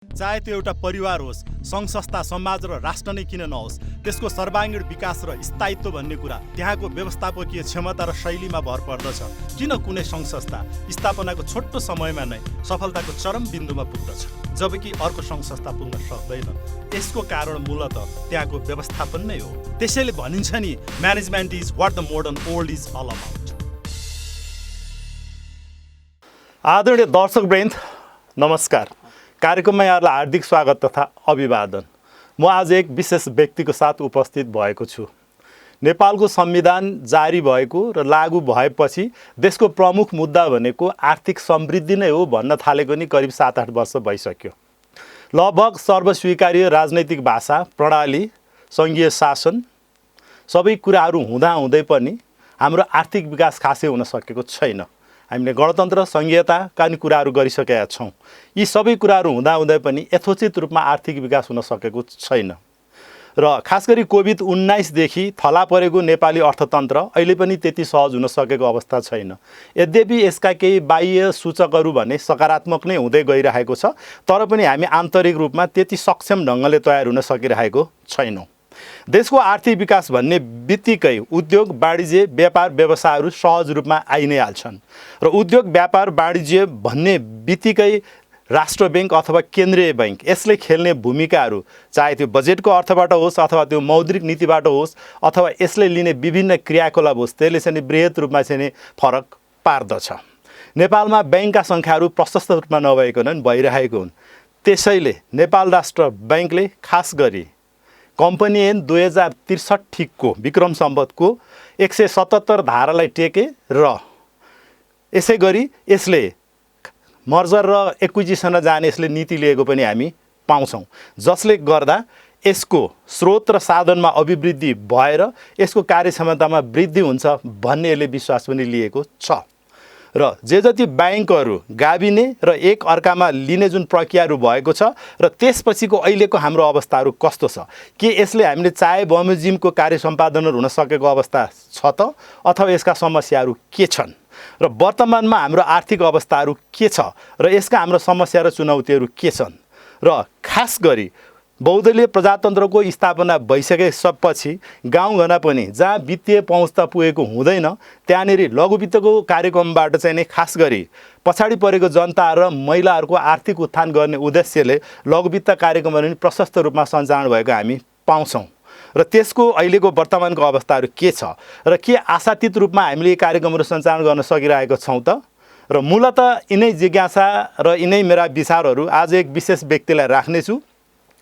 चाहे त्यो एउटा परिवार होस्, सङ्घ संस्था, समाज र राष्ट्र नै किन नहोस्, त्यसको सर्वाङ्गीण विकास र स्थायित्व भन्ने कुरा त्यहाँको व्यवस्थापकीय क्षमता र शैलीमा भर पर्दछ। किन कुनै सङ्घ संस्था स्थापनाको छोटो समयमा नै सफलताको चरम बिन्दुमा पुग्दछ, जबकि अर्को सङ्घ संस्था पुग्न सक्दैन? यसको कारण मूलतः त्यहाँको व्यवस्थापन नै हो। त्यसैले भनिन्छ नि, management is what the modern world is all about. आदरणीय दर्शकवृन्द, नमस्कार। कार्यक्रममा यहाँहरूलाई हार्दिक स्वागत तथा अभिवादन। म आज एक विशेष व्यक्तिको साथ उपस्थित भएको छु। नेपालको संविधान जारी भएको र लागू भएपछि देशको प्रमुख मुद्दा भनेको आर्थिक समृद्धि नै हो भन्न थालेको नि करिब 7-8 वर्ष भइसक्यो। लगभग सर्वस्वीकार्य राजनैतिक भाषा, प्रणाली, सङ्घीय शासन सबै कुराहरू हुँदाहुँदै पनि हाम्रो आर्थिक विकास खासै हुन सकेको छैन। हामीले गणतन्त्र, सङ्घीयताका नि कुराहरू गरिसकेका छौँ। यी सबै कुराहरू हुँदाहुँदै पनि यथोचित रूपमा आर्थिक विकास हुन सकेको छैन। र खास गरी कोभिड-19 देखि थला परेको नेपाली अर्थतन्त्र अहिले पनि त्यति सहज हुन सकेको अवस्था छैन। यद्यपि यसका केही बाह्य सूचकहरू भने सकारात्मक नै हुँदै गइरहेको छ, तर पनि हामी आन्तरिक रूपमा त्यति सक्षम ढङ्गले तयार हुन सकिरहेको छैनौँ। देशको आर्थिक विकास भन्ने बित्तिकै उद्योग, वाणिज्य, व्यापार, व्यवसायहरू सहज रूपमा आइ नै हाल्छन् र उद्योग, व्यापार, वाणिज्य भन्ने बित्तिकै राष्ट्र ब्याङ्क अथवा केन्द्रीय ब्याङ्क यसले खेल्ने भूमिकाहरू, चाहे त्यो बजेटको अर्थबाट होस् अथवा त्यो मौद्रिक नीतिबाट होस् अथवा यसले लिने विभिन्न क्रियाकलाप होस्, त्यसले चाहिँ बृहत रूपमा चाहिँ फरक पार्दछ। नेपालमा ब्याङ्कका सङ्ख्याहरू प्रशस्त रूपमा नभएकोन् भइरहेको हुन्। त्यसैले नेपाल राष्ट्र ब्याङ्कले खास गरी कम्पनी ऐन 2063 को विक्रम सम्वतको 177 धारालाई टेके र यसै गरी यसले मर्जर र एक्विजिसनमा जाने यसले नीति लिएको पनि हामी पाउँछौँ, जसले गर्दा यसको स्रोत र साधनमा अभिवृद्धि भएर यसको कार्यक्षमतामा वृद्धि हुन्छ भन्ने यसले विश्वास पनि लिएको छ। र जे जति ब्याङ्कहरू गाभिने र एक अर्कामा लिने जुन प्रक्रियाहरू भएको छ र त्यसपछिको अहिलेको हाम्रो अवस्थाहरू कस्तो छ, के यसले हामीले चाहे बमोजिमको कार्य सम्पादनहरू हुन सकेको अवस्था छ त, अथवा यसका समस्याहरू के छन् र वर्तमानमा हाम्रो आर्थिक अवस्थाहरू के छ र यसका हाम्रो समस्या र चुनौतीहरू के छन्। र खास गरी बहुदलीय प्रजातन्त्रको स्थापना भइसकेपछि गाउँघरमा पनि जहाँ वित्तीय पहुँच त पुगेको हुँदैन, त्यहाँनिर लघुवित्तको कार्यक्रमबाट चाहिँ नै खास गरी पछाडि परेको जनता र महिलाहरूको आर्थिक उत्थान गर्ने उद्देश्यले लघुवित्त कार्यक्रमहरू पनि प्रशस्त रूपमा सञ्चालन भएको हामी पाउँछौँ। र त्यसको अहिलेको वर्तमानको अवस्थाहरू के छ र के आशातीत रूपमा हामीले यी कार्यक्रमहरू सञ्चालन गर्न सकिरहेको छौँ त? र मूलतः यिनै जिज्ञासा र यिनै मेरा विचारहरू आज एक विशेष व्यक्तिलाई राख्नेछु,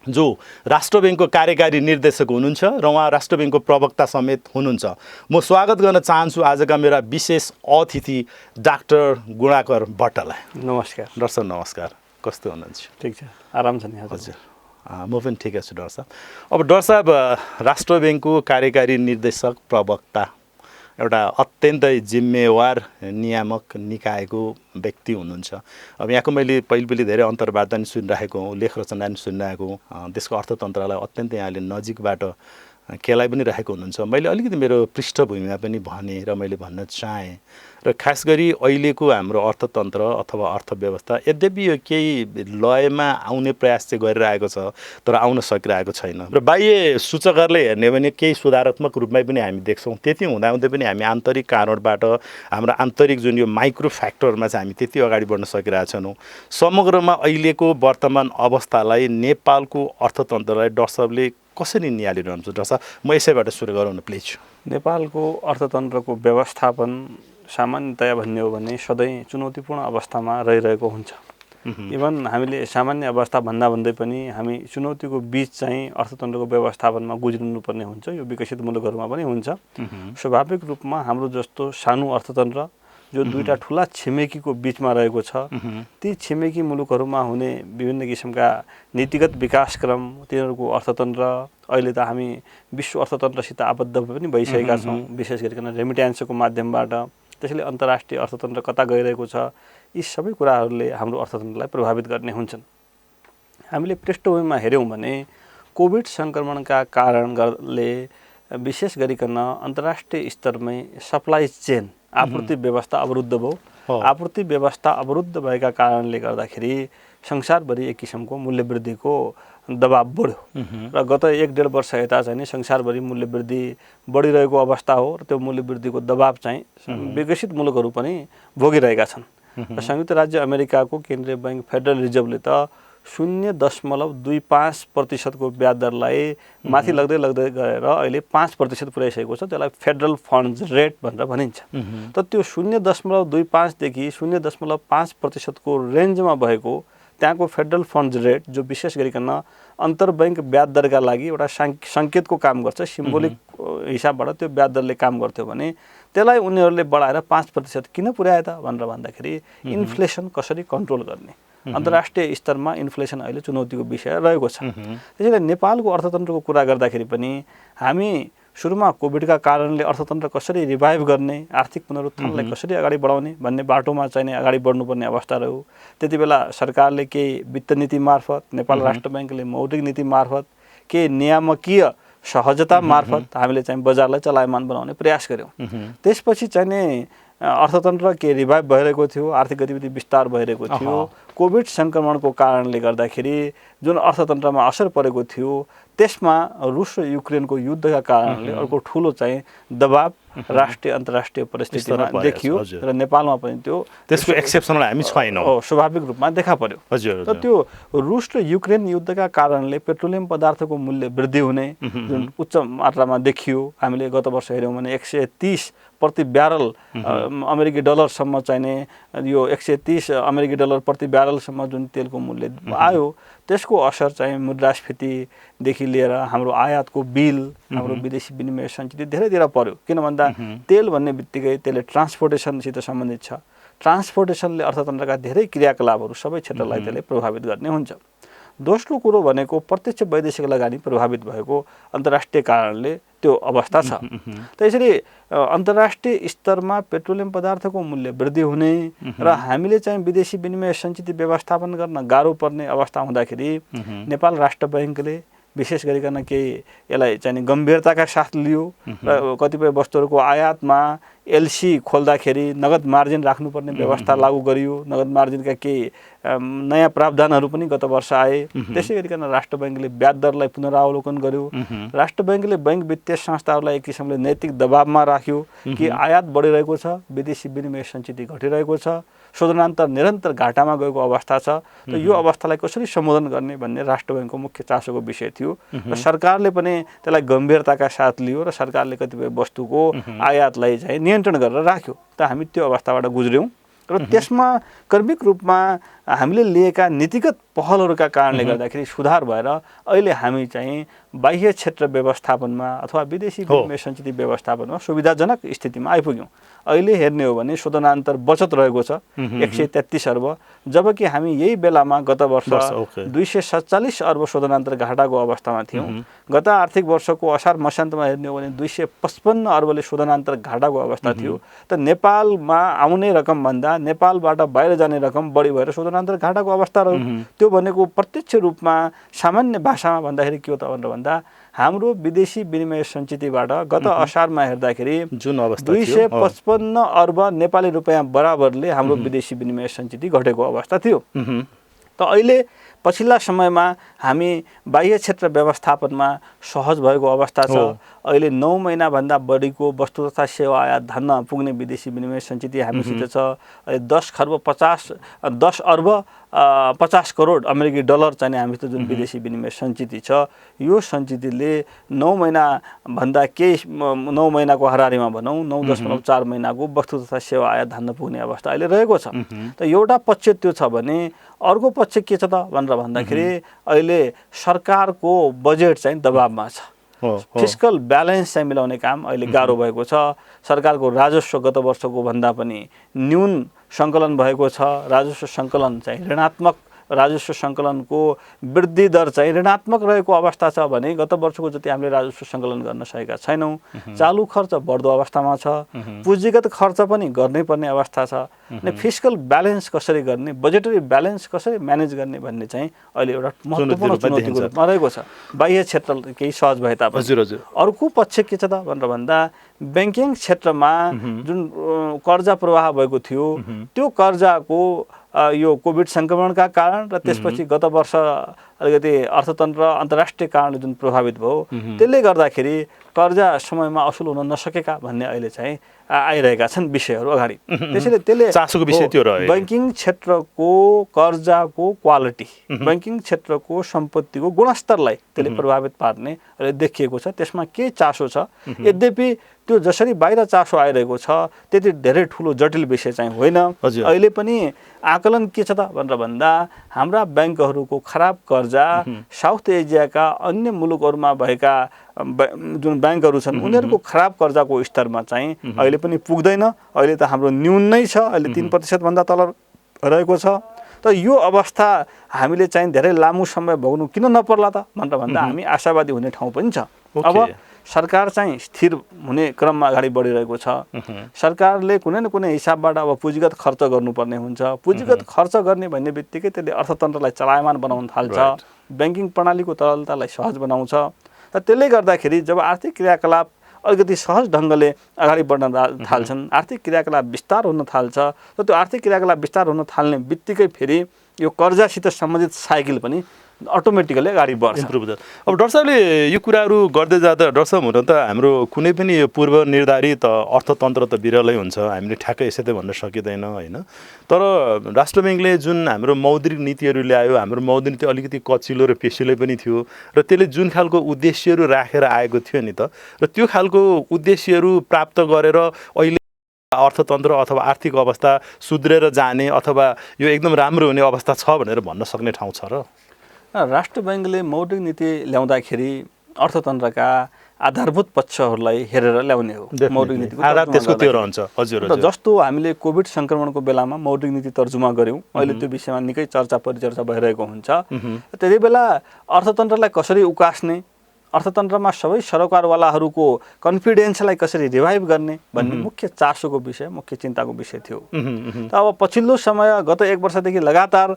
जो राष्ट्र ब्याङ्कको कार्यकारी निर्देशक हुनुहुन्छ र उहाँ राष्ट्र ब्याङ्कको प्रवक्ता समेत हुनुहुन्छ। म स्वागत गर्न चाहन्छु आजका मेरा विशेष अतिथि डाक्टर गुणाकर भट्टलाई। नमस्कार डाक्टर, नमस्कार। कस्तो हुनुहुन्छ? ठिक छ, आराम छ नि? हजुर, म पनि ठिकै छु डाक्टर साहब। अब डाक्टर साहब, राष्ट्र ब्याङ्कको कार्यकारी निर्देशक, प्रवक्ता, एउटा अत्यन्तै जिम्मेवार नियामक निकायको व्यक्ति हुनुहुन्छ। अब यहाँको मैले पहिले धेरै अन्तर्वार्ता पनि सुनिरहेको हुँ, लेख रचना पनि सुनिरहेको हुँ, देशको अर्थतन्त्रलाई अत्यन्तै यहाँले नजिकबाट खेलाइ पनि रहेको हुनुहुन्छ। मैले अलिकति मेरो पृष्ठभूमिमा पनि भने र मैले भन्न चाहेँ, र खास गरी अहिलेको हाम्रो अर्थतन्त्र अथवा अर्थव्यवस्था यद्यपि यो केही लयमा आउने प्रयास चाहिँ गरिरहेको छ, तर आउन सकिरहेको छैन। र बाह्य सूचकहरूले हेर्ने भने केही सुधारात्मक रूपमै पनि हामी देख्छौँ। त्यति हुँदाहुँदै पनि हामी आन्तरिक कारणबाट हाम्रो आन्तरिक जुन यो माइक्रो फ्याक्टरमा चाहिँ हामी त्यति अगाडि बढ्न सकिरहेको छैनौँ। समग्रमा अहिलेको वर्तमान अवस्थालाई, नेपालको अर्थतन्त्रलाई डाक्टर साहबले कसरी निहालिरहन्छ? डाक्टर साहब, म यसैबाट सुरु गरौँ न प्लिज। नेपालको अर्थतन्त्रको व्यवस्थापन सामान्यतया भन्ने हो भने सधैँ चुनौतीपूर्ण अवस्थामा रहिरहेको हुन्छ। इभन हामीले सामान्य अवस्था भन्दै पनि हामी चुनौतीको बिच चाहिँ अर्थतन्त्रको व्यवस्थापनमा गुज्रिनुपर्ने हुन्छ। यो विकसित मुलुकहरूमा पनि हुन्छ। स्वाभाविक रूपमा हाम्रो जस्तो सानो अर्थतन्त्र जो दुईटा ठुला छिमेकीको बिचमा रहेको छ, ती छिमेकी मुलुकहरूमा हुने विभिन्न किसिमका नीतिगत विकासक्रम, तिनीहरूको अर्थतन्त्र अहिले त हामी विश्व अर्थतन्त्रसित आबद्ध पनि भइसकेका छौँ, विशेष गरिकन रेमिट्यान्सको माध्यमबाट। त्यसैले अन्तर्राष्ट्रिय अर्थतन्त्र कता गइरहेको छ, यी सबै कुराहरूले हाम्रो अर्थतन्त्रलाई प्रभावित गर्ने हुन्छन्। हामीले पृष्ठभूमिमा हेऱ्यौँ भने कोभिड सङ्क्रमणका कारणले विशेष गरिकन अन्तर्राष्ट्रिय स्तरमै सप्लाई चेन आपूर्ति व्यवस्था अवरुद्ध भयो। आपूर्ति व्यवस्था अवरुद्ध भएका कारणले गर्दाखेरि संसारभरि एक किसिमको मूल्य वृद्धिको दबाब बढ्यो र गत 1-1.5 वर्ष यता चाहिँ नि संसारभरि मूल्य वृद्धि बढिरहेको अवस्था हो र त्यो मूल्य वृद्धिको दबाब चाहिँ विकसित मुलुकहरू पनि भोगिरहेका छन् र संयुक्त राज्य अमेरिकाको केन्द्रीय बैंक फेडरल रिजर्भले त 0.25% को ब्याज दरलाई माथि लग्दै गएर अहिले 5% पुर्याइसकेको छ। त्यसलाई फेडरल फन्ड्स रेट भनेर भनिन्छ। त त्यो 0.25 देखि 0.5% को रेन्जमा भएको त्यहाँको फेडरल फन्ड्स रेट जो विशेष गरिकन अन्तर्बैङ्क ब्याज दरका लागि एउटा सङ्केतको काम गर्छ, सिम्बोलिक हिसाबबाट त्यो ब्याज दरले काम गर्थ्यो भने त्यसलाई उनीहरूले बढाएर 5% किन पुर्याए त भनेर भन्दाखेरि इन्फ्लेसन कसरी कन्ट्रोल गर्ने, अन्तर्राष्ट्रिय स्तरमा इन्फ्लेसन अहिले चुनौतीको विषय रहेको छ। त्यसैले नेपालको अर्थतन्त्रको कुरा गर्दाखेरि पनि हामी सुरुमा कोभिडका कारणले अर्थतन्त्र कसरी रिभाइभ गर्ने, आर्थिक पुनरुत्थानलाई कसरी अगाडि बढाउने भन्ने बाटोमा चाहिँ अगाडि बढ्नुपर्ने अवस्था रह्यो। त्यतिबेला सरकारले केही वित्त नीति मार्फत, नेपाल राष्ट्र बैंकले मौद्रिक नीति मार्फत, केही नियामकीय सहजता मार्फत हामीले चाहिँ बजारलाई चलायमान बनाउने प्रयास गर्यौँ। त्यसपछि चाहिँ नि अर्थतन्त्र के रिभाइभ भइरहेको थियो, आर्थिक गतिविधि विस्तार भइरहेको थियो। कोभिड सङ्क्रमणको कारणले गर्दाखेरि जुन अर्थतन्त्रमा असर परेको थियो त्यसमा रुस र युक्रेनको युद्धका कारणले अर्को ठुलो चाहिँ दबाब राष्ट्रिय अन्तर्राष्ट्रिय परिस्थितिमा देखियो र नेपालमा पनि त्यसको एक्सेप्सनल हामी छैनौँ, स्वाभाविक रूपमा देखा पर्यो। र त्यो रुस र युक्रेन युद्धका कारणले पेट्रोलियम पदार्थको मूल्य वृद्धि हुने जुन उच्च मात्रामा देखियो। हामीले गत वर्ष हेऱ्यौँ भने 130 प्रति ब्यारल अमेरिकी डलरसम्म चाहिने यो 130 अमेरिकी डलर प्रति ब्यारलसम्म जुन तेलको मूल्य आयो त्यसको असर चाहिँ मुद्रास्फीतिदेखि लिएर हाम्रो आयातको बिल, हाम्रो विदेशी विनिमय सञ्चित धेरैतिर पर्यो। किन भन्दा तेल भन्ने बित्तिकै त्यसले ट्रान्सपोर्टेसनसित सम्बन्धित छ। ट्रान्सपोर्टेसनले अर्थतन्त्रका धेरै क्रियाकलापहरू सबै क्षेत्रलाई त्यसले प्रभावित गर्ने हुन्छ। दोस्रो कुरो भनेको प्रत्यक्ष वैदेशिक लगानी प्रभावित भएको अन्तर्राष्ट्रिय कारणले त्यो अवस्था छ। त्यसैले अन्तर्राष्ट्रिय स्तरमा पेट्रोलियम पदार्थको मूल्य वृद्धि हुने र हामीले चाहिँ विदेशी विनिमय सञ्चित व्यवस्थापन गर्न गाह्रो पर्ने अवस्था हुँदाखेरि नेपाल राष्ट्र बैंकले विशेष गरिकन केही यसलाई चाहिँ गम्भीरताका साथ लियो र कतिपय वस्तुहरूको आयातमा एलसी खोल्दाखेरि नगद मार्जिन राख्नुपर्ने व्यवस्था लागू गरियो। नगद मार्जिनका केही नयाँ प्रावधानहरू पनि गत वर्ष आए। त्यसै गरिकन राष्ट्र बैंकले ब्याज दरलाई पुनरावलोकन गर्यो। राष्ट्र बैंकले बैंक वित्तीय संस्थाहरूलाई एक किसिमले नैतिक दबावमा राख्यो कि आयात बढिरहेको छ, विदेशी विनिमय सञ्चित घटिरहेको छ, शोधनान्तर निरन्तर घाटामा गएको अवस्था छ। त यो अवस्थालाई कसरी सम्बोधन गर्ने भन्ने राष्ट्र बैंकको मुख्य चासोको विषय थियो र सरकारले पनि त्यसलाई गम्भीरताका साथ लियो र सरकारले कतिपय वस्तुको आयातलाई चाहिँ नियन्त्रण गरेर राख्यो। त हामी त्यो अवस्थाबाट गुज्र्यौँ र त्यसमा क्रमिक रूपमा हामीले लिएका नीतिगत पहलहरूका कारणले गर्दाखेरि सुधार भएर अहिले हामी चाहिँ बाह्य क्षेत्र व्यवस्थापनमा अथवा विदेशी विनिमय सञ्चित व्यवस्थापनमा सुविधाजनक स्थितिमा आइपुग्यौँ। अहिले हेर्ने हो भने शोधनान्तर बचत रहेको छ 133 अर्ब, जबकि हामी यही बेलामा गत वर्ष 247 अर्ब शोधनान्तर घाटाको अवस्थामा थियौँ। गत आर्थिक वर्षको असार मसान्तमा हेर्ने हो भने 255 अर्बले शोधनान्तर घाटाको अवस्था थियो। त नेपालमा आउने रकमभन्दा नेपालबाट बाहिर जाने रकम बढी भएर शोधनान्तर घाटाको अवस्था रह्यो। त्यो भनेको प्रत्यक्ष रूपमा सामान्य भाषामा भन्दाखेरि के हो त भनेर भन्दा हाम्रो विदेशी विनिमय सञ्चितबाट गत असारमा हेर्दाखेरि जुन अवस्था 255 अर्ब नेपाली रुपैयाँ बराबरले हाम्रो विदेशी विनिमय सञ्चित घटेको अवस्था थियो। त अहिले पछिल्ला समयमा हामी बाह्य क्षेत्र व्यवस्थापनमा सहज भएको अवस्था छ। अहिले 9 महिनाभन्दा बढीको वस्तु तथा सेवा आयात धान्न पुग्ने विदेशी विनिमय सञ्चित हामीसित छ। 10 अर्ब 50 करोड अमेरिकी डलर चाहिँ हामीसित जुन विदेशी विनिमय सञ्चित छ, यो सञ्चितले 9 महिनाभन्दा केही 9 महिनाको हाराहारीमा भनौँ 9.4 महिनाको वस्तु तथा सेवा आयात धान्न पुग्ने अवस्था अहिले रहेको छ। त एउटा पक्ष त्यो छ भने अर्को पक्ष के छ त भनेर भन्दाखेरि अहिले सरकारको बजेट चाहिँ दबावमा छ। फिस्कल ब्यालेन्स चाहिँ मिलाउने काम अहिले गाह्रो भएको छ। सरकारको राजस्व गत वर्षको भन्दा पनि न्यून सङ्कलन भएको छ। राजस्व सङ्कलन चाहिँ ऋणात्मक, राजस्व सङ्कलनको वृद्धि दर चाहिँ ऋणात्मक रहेको अवस्था छ भने गत वर्षको जति हामीले राजस्व सङ्कलन गर्न सकेका छैनौँ। चालु खर्च बढ्दो अवस्थामा छ, पुँजीगत खर्च पनि गर्नै पर्ने अवस्था छ। अनि फिस्कल ब्यालेन्स कसरी गर्ने, बजेटरी ब्यालेन्स कसरी म्यानेज गर्ने भन्ने चाहिँ अहिले एउटा महत्त्वपूर्ण चुनौतीको रूपमा रहेको छ। बाह्य क्षेत्र केही सहज भए तापनि अर्को पक्ष के छ त भनेर भन्दा ब्याङ्किङ क्षेत्रमा जुन कर्जा प्रवाह भएको थियो त्यो कर्जाको यो कोभिड सङ्क्रमणका कारण र त्यसपछि गत वर्ष अलिकति अर्थतन्त्र अन्तर्राष्ट्रिय कारणले जुन प्रभावित भयो त्यसले गर्दाखेरि कर्जा समयमा असुल हुन नसकेका भन्ने अहिले चाहिँ आइरहेका छन् विषयहरू अगाडि। त्यसैले त्यसले चासोको विषय त्यो रह्यो। बैंकिङ क्षेत्रको कर्जाको क्वालिटी, बैंकिङ क्षेत्रको सम्पत्तिको गुणस्तरलाई त्यसले प्रभावित पार्ने अहिले देखिएको छ। त्यसमा के चासो छ, यद्यपि त्यो जसरी बाहिर चासो आइरहेको छ त्यति धेरै ठुलो जटिल विषय चाहिँ होइन। अहिले पनि आकलन के छ त भनेर भन्दा हाम्रा ब्याङ्कहरूको खराब कर्जा साउथ एसियाका अन्य मुलुकहरूमा भएका जुन ब्याङ्कहरू छन् उनीहरूको खराब कर्जाको स्तरमा चाहिँ अहिले पनि पुग्दैन। अहिले त हाम्रो न्यून नै छ, अहिले 3% भन्दा तल रहेको छ। त यो अवस्था हामीले चाहिँ धेरै लामो समय भोग्नु किन नपर्ला त भनेर भन्दा हामी आशावादी हुने ठाउँ पनि छ। अब सरकार चाहिँ स्थिर हुने क्रममा अगाडि बढिरहेको छ। सरकारले कुनै न कुनै हिसाबबाट अब पुँजीगत खर्च गर्नुपर्ने हुन्छ। पुँजीगत खर्च गर्ने भन्ने बित्तिकै त्यसले अर्थतन्त्रलाई चलायमान बनाउन थाल्छ, ब्याङ्किङ प्रणालीको तरलतालाई सहज बनाउँछ। र त्यसले गर्दाखेरि जब आर्थिक क्रियाकलाप अलिकति सहज ढङ्गले अगाडि बढ्न थाल्छन्, आर्थिक क्रियाकलाप विस्तार हुन थाल्छ, र त्यो आर्थिक क्रियाकलाप विस्तार हुन थाल्ने बित्तिकै फेरि यो कर्जासित सम्बन्धित साइकल पनि अटोमेटिकली अगाडि बढ्छ। अब डाक्टर साहबले यो कुराहरू गर्दै जाँदा डाक्टर साहब हुन त हाम्रो कुनै पनि पूर्व निर्धारित अर्थतन्त्र त बिरलै हुन्छ, हामीले ठ्याक्कै यसै त भन्न सकिँदैन होइन। तर राष्ट्र ब्याङ्कले जुन हाम्रो मौद्रिक नीतिहरू ल्यायो, हाम्रो मौद्रिक नीति अलिकति कचिलो र पेसिलो पनि थियो र त्यसले जुन खालको उद्देश्यहरू राखेर आएको थियो नि त, र त्यो खालको उद्देश्यहरू प्राप्त गरेर अहिले अर्थतन्त्र अथवा आर्थिक अवस्था सुध्रेर जाने अथवा यो एकदम राम्रो हुने अवस्था छ भनेर भन्न सक्ने ठाउँ छ र? राष्ट्र ब्याङ्कले मौद्रिक नीति ल्याउँदाखेरि अर्थतन्त्रका आधारभूत पक्षहरूलाई हेरेर ल्याउने हो। मौद्रिक नीतिको आधार त्यसको त्यो रहन्छ। हजुर, जस्तो हामीले कोभिड सङ्क्रमणको बेलामा मौद्रिक नीति तर्जुमा गऱ्यौँ, अहिले त्यो विषयमा निकै चर्चा परिचर्चा भइरहेको हुन्छ। त्यति बेला अर्थतन्त्रलाई कसरी उकास्ने, अर्थतन्त्रमा सबै सरोकारवालाहरूको कन्फिडेन्सलाई कसरी रिभाइभ गर्ने भन्ने मुख्य चासोको विषय, मुख्य चिन्ताको विषय थियो। त अब पछिल्लो समय गत 1 वर्षदेखि लगातार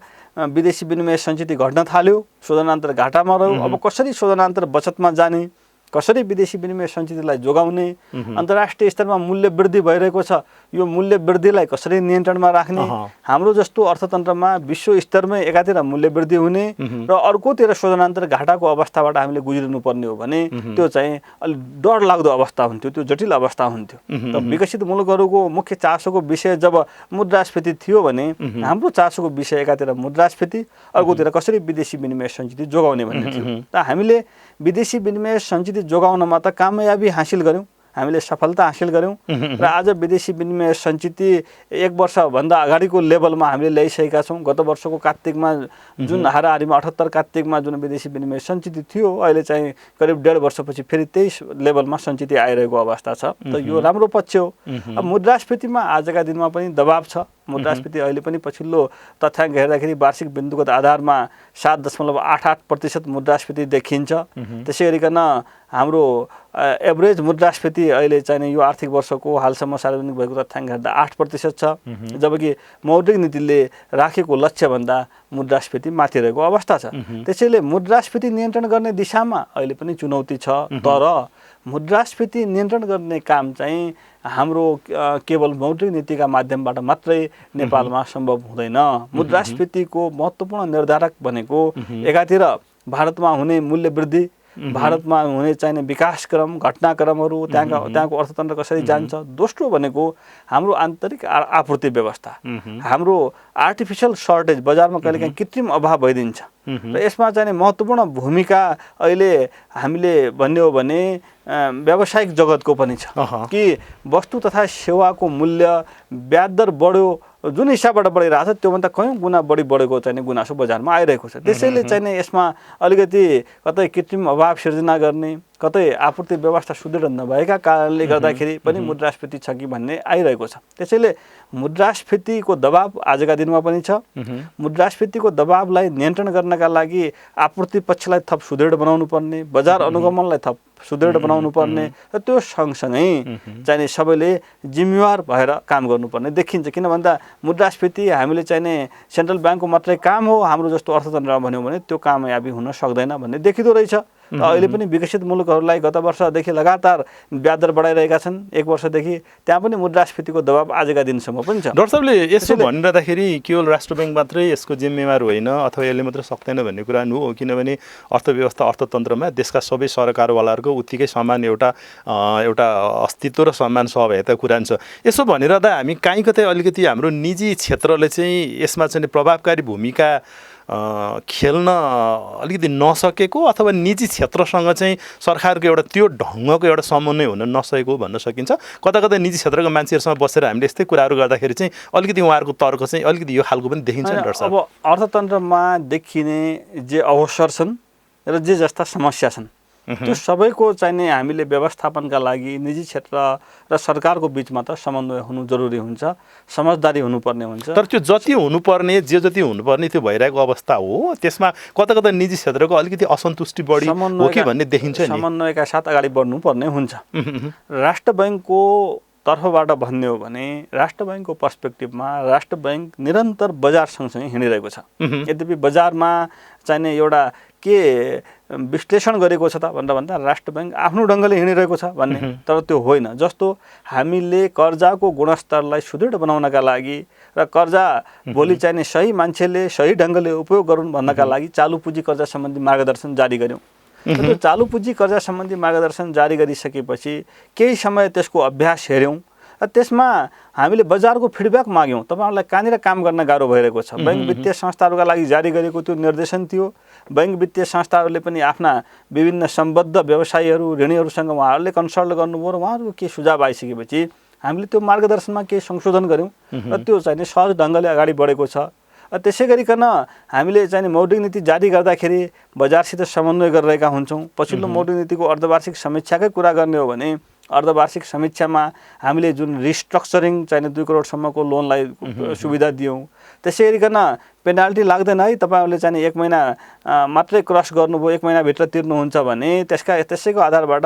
विदेशी विनिमय सञ्चित घट्न थाल्यो, शोधनान्तर घाटामा रह्यो। अब कसरी शोधनान्तर बचतमा जाने, कसरी विदेशी विनिमय सञ्चितलाई जोगाउने, अन्तर्राष्ट्रिय स्तरमा मूल्य वृद्धि भइरहेको छ, यो मूल्य वृद्धिलाई कसरी नियन्त्रणमा राख्ने, हाम्रो जस्तो अर्थतन्त्रमा विश्व स्तरमै एकातिर मूल्य वृद्धि हुने र अर्कोतिर शोधनान्तर घाटाको अवस्थाबाट हामीले गुज्रिनुपर्ने हो भने त्यो चाहिँ अलिक डरलाग्दो अवस्था हुन्थ्यो, त्यो जटिल अवस्था हुन्थ्यो। त विकसित मुलुकहरूको मुख्य चासोको विषय जब मुद्रास्फीति थियो भने हाम्रो चासोको विषय एकातिर मुद्रास्फीति, अर्कोतिर कसरी विदेशी विनिमय सञ्चित जोगाउने भन्ने थियो। त हामीले विदेशी विनिमय सञ्चित जोगाउनमा त कामयाबी हासिल गऱ्यौँ, हामीले सफलता हासिल गऱ्यौँ र आज विदेशी विनिमय सञ्चित 1 वर्षभन्दा अगाडिको लेभलमा हामीले ल्याइसकेका छौँ। गत वर्षको कार्तिकमा जुन हाराहारीमा 78 कार्तिकमा जुन विदेशी विनिमय सञ्चित थियो, अहिले चाहिँ करिब 1.5 वर्षपछि फेरि त्यही लेभलमा सञ्चित आइरहेको अवस्था छ। त यो राम्रो पक्ष हो। अब मुद्रास्फीतिमा आजका दिनमा पनि दबाब छ। मुद्रास्फीति अहिले पनि पछिल्लो तथ्याङ्क हेर्दाखेरि वार्षिक बिन्दुगत आधारमा 7.88% मुद्रास्फीति देखिन्छ। त्यसै गरिकन हाम्रो एभरेज मुद्रास्फीति अहिले चाहिँ यो आर्थिक वर्षको हालसम्म सार्वजनिक भएको तथ्याङ्क हेर्दा 8% छ, जबकि मौद्रिक नीतिले राखेको लक्ष्यभन्दा मुद्रास्फीति माथि रहेको अवस्था छ। त्यसैले मुद्रास्फीति नियन्त्रण गर्ने दिशामा अहिले पनि चुनौती छ। तर मुद्रास्फीति नियन्त्रण गर्ने काम चाहिँ हाम्रो केवल मौद्रिक नीतिका माध्यमबाट मात्रै नेपालमा सम्भव हुँदैन। मुद्रास्फीतिको महत्त्वपूर्ण निर्धारक भनेको एकातिर भारतमा हुने मूल्य वृद्धि, भारतमा हुने चाहिने विकासक्रम, घटनाक्रमहरू, त्यहाँको अर्थतन्त्र कसरी जान्छ। दोस्रो भनेको हाम्रो आन्तरिक आपूर्ति व्यवस्था, हाम्रो आर्टिफिसियल सर्टेज, बजारमा कहिलेकाहीँ कृत्रिम अभाव भइदिन्छ र यसमा चाहिँ महत्त्वपूर्ण भूमिका अहिले हामीले भन्ने हो भने व्यावसायिक जगतको पनि छ कि वस्तु तथा सेवाको मूल्य ब्याज दर बढ्यो, जुन हिसाबबाट बढिरहेको छ त्योभन्दा कयौँ गुणा बढी बढेको चाहिँ गुनासो बजारमा आइरहेको छ। त्यसैले चाहिँ यसमा अलिकति कतै कृत्रिम अभाव सिर्जना गर्ने, कतै आपूर्ति व्यवस्था सुदृढ नभएका कारणले गर्दाखेरि पनि मुद्रास्फीति छ कि भन्ने आइरहेको छ। त्यसैले मुद्रास्फीतिको दबाव आजका दिनमा पनि छ। मुद्रास्फीतिको दबावलाई नियन्त्रण गर्नका लागि आपूर्ति पक्षलाई थप सुदृढ बनाउनु पर्ने, बजार अनुगमनलाई थप सुदृढ बनाउनु पर्ने र त्यो सँगसँगै चाहिँ सबैले जिम्मेवार भएर काम गर्नुपर्ने देखिन्छ। किन भन्दा मुद्रास्फीति हामीले चाहिँ सेन्ट्रल ब्याङ्कको मात्रै काम हो, हाम्रो जस्तो अर्थतन्त्रमा भन्यो भने त्यो कामयाबी हुन सक्दैन भन्ने देखिँदो रहेछ। अहिले पनि विकसित मुलुकहरूलाई गत वर्षदेखि लगातार ब्याज दर बढाइरहेका छन्, 1 वर्षदेखि। त्यहाँ पनि मुद्रास्फीतिको दबाब आजका दिनसम्म पनि छ। डाक्टर साहबले यसो भनिरहँदाखेरि केवल राष्ट्र ब्याङ्क मात्रै यसको जिम्मेवार होइन अथवा यसले मात्रै सक्दैन भन्ने कुरा हो, किनभने अर्थव्यवस्था अर्थतन्त्रमा देशका सबै सरकारवालाहरूको उत्तिकै समान एउटा अस्तित्व र सम्मान सहभागिता कुरा छ। यसो भनिरहँदा हामी कहीँ कतै अलिकति हाम्रो निजी क्षेत्रले चाहिँ यसमा चाहिँ प्रभावकारी भूमिका खेल्न अलिकति नसकेको अथवा निजी क्षेत्रसँग चाहिँ सरकारको एउटा त्यो ढङ्गको एउटा समन्वय हुन नसकेको भन्न सकिन्छ। कता कता निजी क्षेत्रको मान्छेहरूसँग बसेर हामीले यस्तै कुराहरू गर्दाखेरि चाहिँ अलिकति उहाँहरूको तर्क चाहिँ अलिकति यो खालको पनि देखिन्छ नि डाक्टर साहब। अब अर्थतन्त्रमा देखिने जे अवसर छन् र जे जस्ता समस्या छन् त्यो सबैको चाहिने हामीले व्यवस्थापनका लागि निजी क्षेत्र र सरकारको बिचमा त समन्वय हुनु जरुरी हुन्छ, समझदारी हुनुपर्ने हुन्छ। तर त्यो जति हुनुपर्ने जति हुनुपर्ने त्यो भइरहेको अवस्था हो, त्यसमा कता कता निजी क्षेत्रको अलिकति असन्तुष्टि बढी हो कि भन्ने देखिन्छ नि। समन्वयका साथ अगाडि बढ्नुपर्ने हुन्छ। राष्ट्र बैङ्कको तर्फबाट भन्ने हो भने राष्ट्र बैङ्कको पर्सपेक्टिभमा राष्ट्र बैङ्क निरन्तर बजार सँगसँगै हिँडिरहेको छ। यद्यपि बजारमा चाहिने एउटा के विश्लेषण गरेको छ त भनेर भन्दा राष्ट्र बैङ्क आफ्नो ढङ्गले हिँडिरहेको छ भन्ने, तर त्यो होइन। जस्तो हामीले कर्जाको गुणस्तरलाई सुदृढ बनाउनका लागि र कर्जा भोलि चाहिने सही मान्छेले सही ढङ्गले उपयोग गरून् भन्नका लागि चालु पुँजी कर्जा सम्बन्धी मार्गदर्शन जारी गर्यौँ। त्यो चालु पुँजी कर्जा सम्बन्धी मार्गदर्शन जारी गरिसकेपछि केही समय त्यसको अभ्यास हेऱ्यौँ र त्यसमा हामीले बजारको फिडब्याक माग्यौँ। तपाईँहरूलाई कहाँनिर काम गर्न गाह्रो भइरहेको छ। बैङ्क वित्तीय संस्थाहरूका लागि जारी गरेको त्यो निर्देशन थियो। बैङ्क वित्तीय संस्थाहरूले पनि आफ्ना विभिन्न सम्बद्ध व्यवसायीहरू ऋणीहरूसँग उहाँहरूले कन्सल्ट गर्नुभयो र उहाँहरूको के सुझाव आइसकेपछि हामीले त्यो मार्गदर्शनमा केही संशोधन गऱ्यौँ र त्यो चाहिँ सहज ढङ्गले अगाडि बढेको छ। त्यसै गरिकन हामीले चाहिँ मौद्रिक नीति जारी गर्दाखेरि बजारसित समन्वय गरिरहेका हुन्छौँ। पछिल्लो मौद्रिक नीतिको अर्धवार्षिक समीक्षाकै कुरा गर्ने हो भने अर्धवार्षिक समीक्षामा हामीले जुन रिस्ट्रक्चरिङ चाहिने 2 करोडसम्मको लोनलाई सुविधा दियौँ। त्यसै गरिकन पेनाल्टी लाग्दैन है, तपाईँहरूले चाहिँ 1 महिना मात्रै क्रस गर्नुभयो, 1 महिनाभित्र तिर्नुहुन्छ भने त्यसैको आधारबाट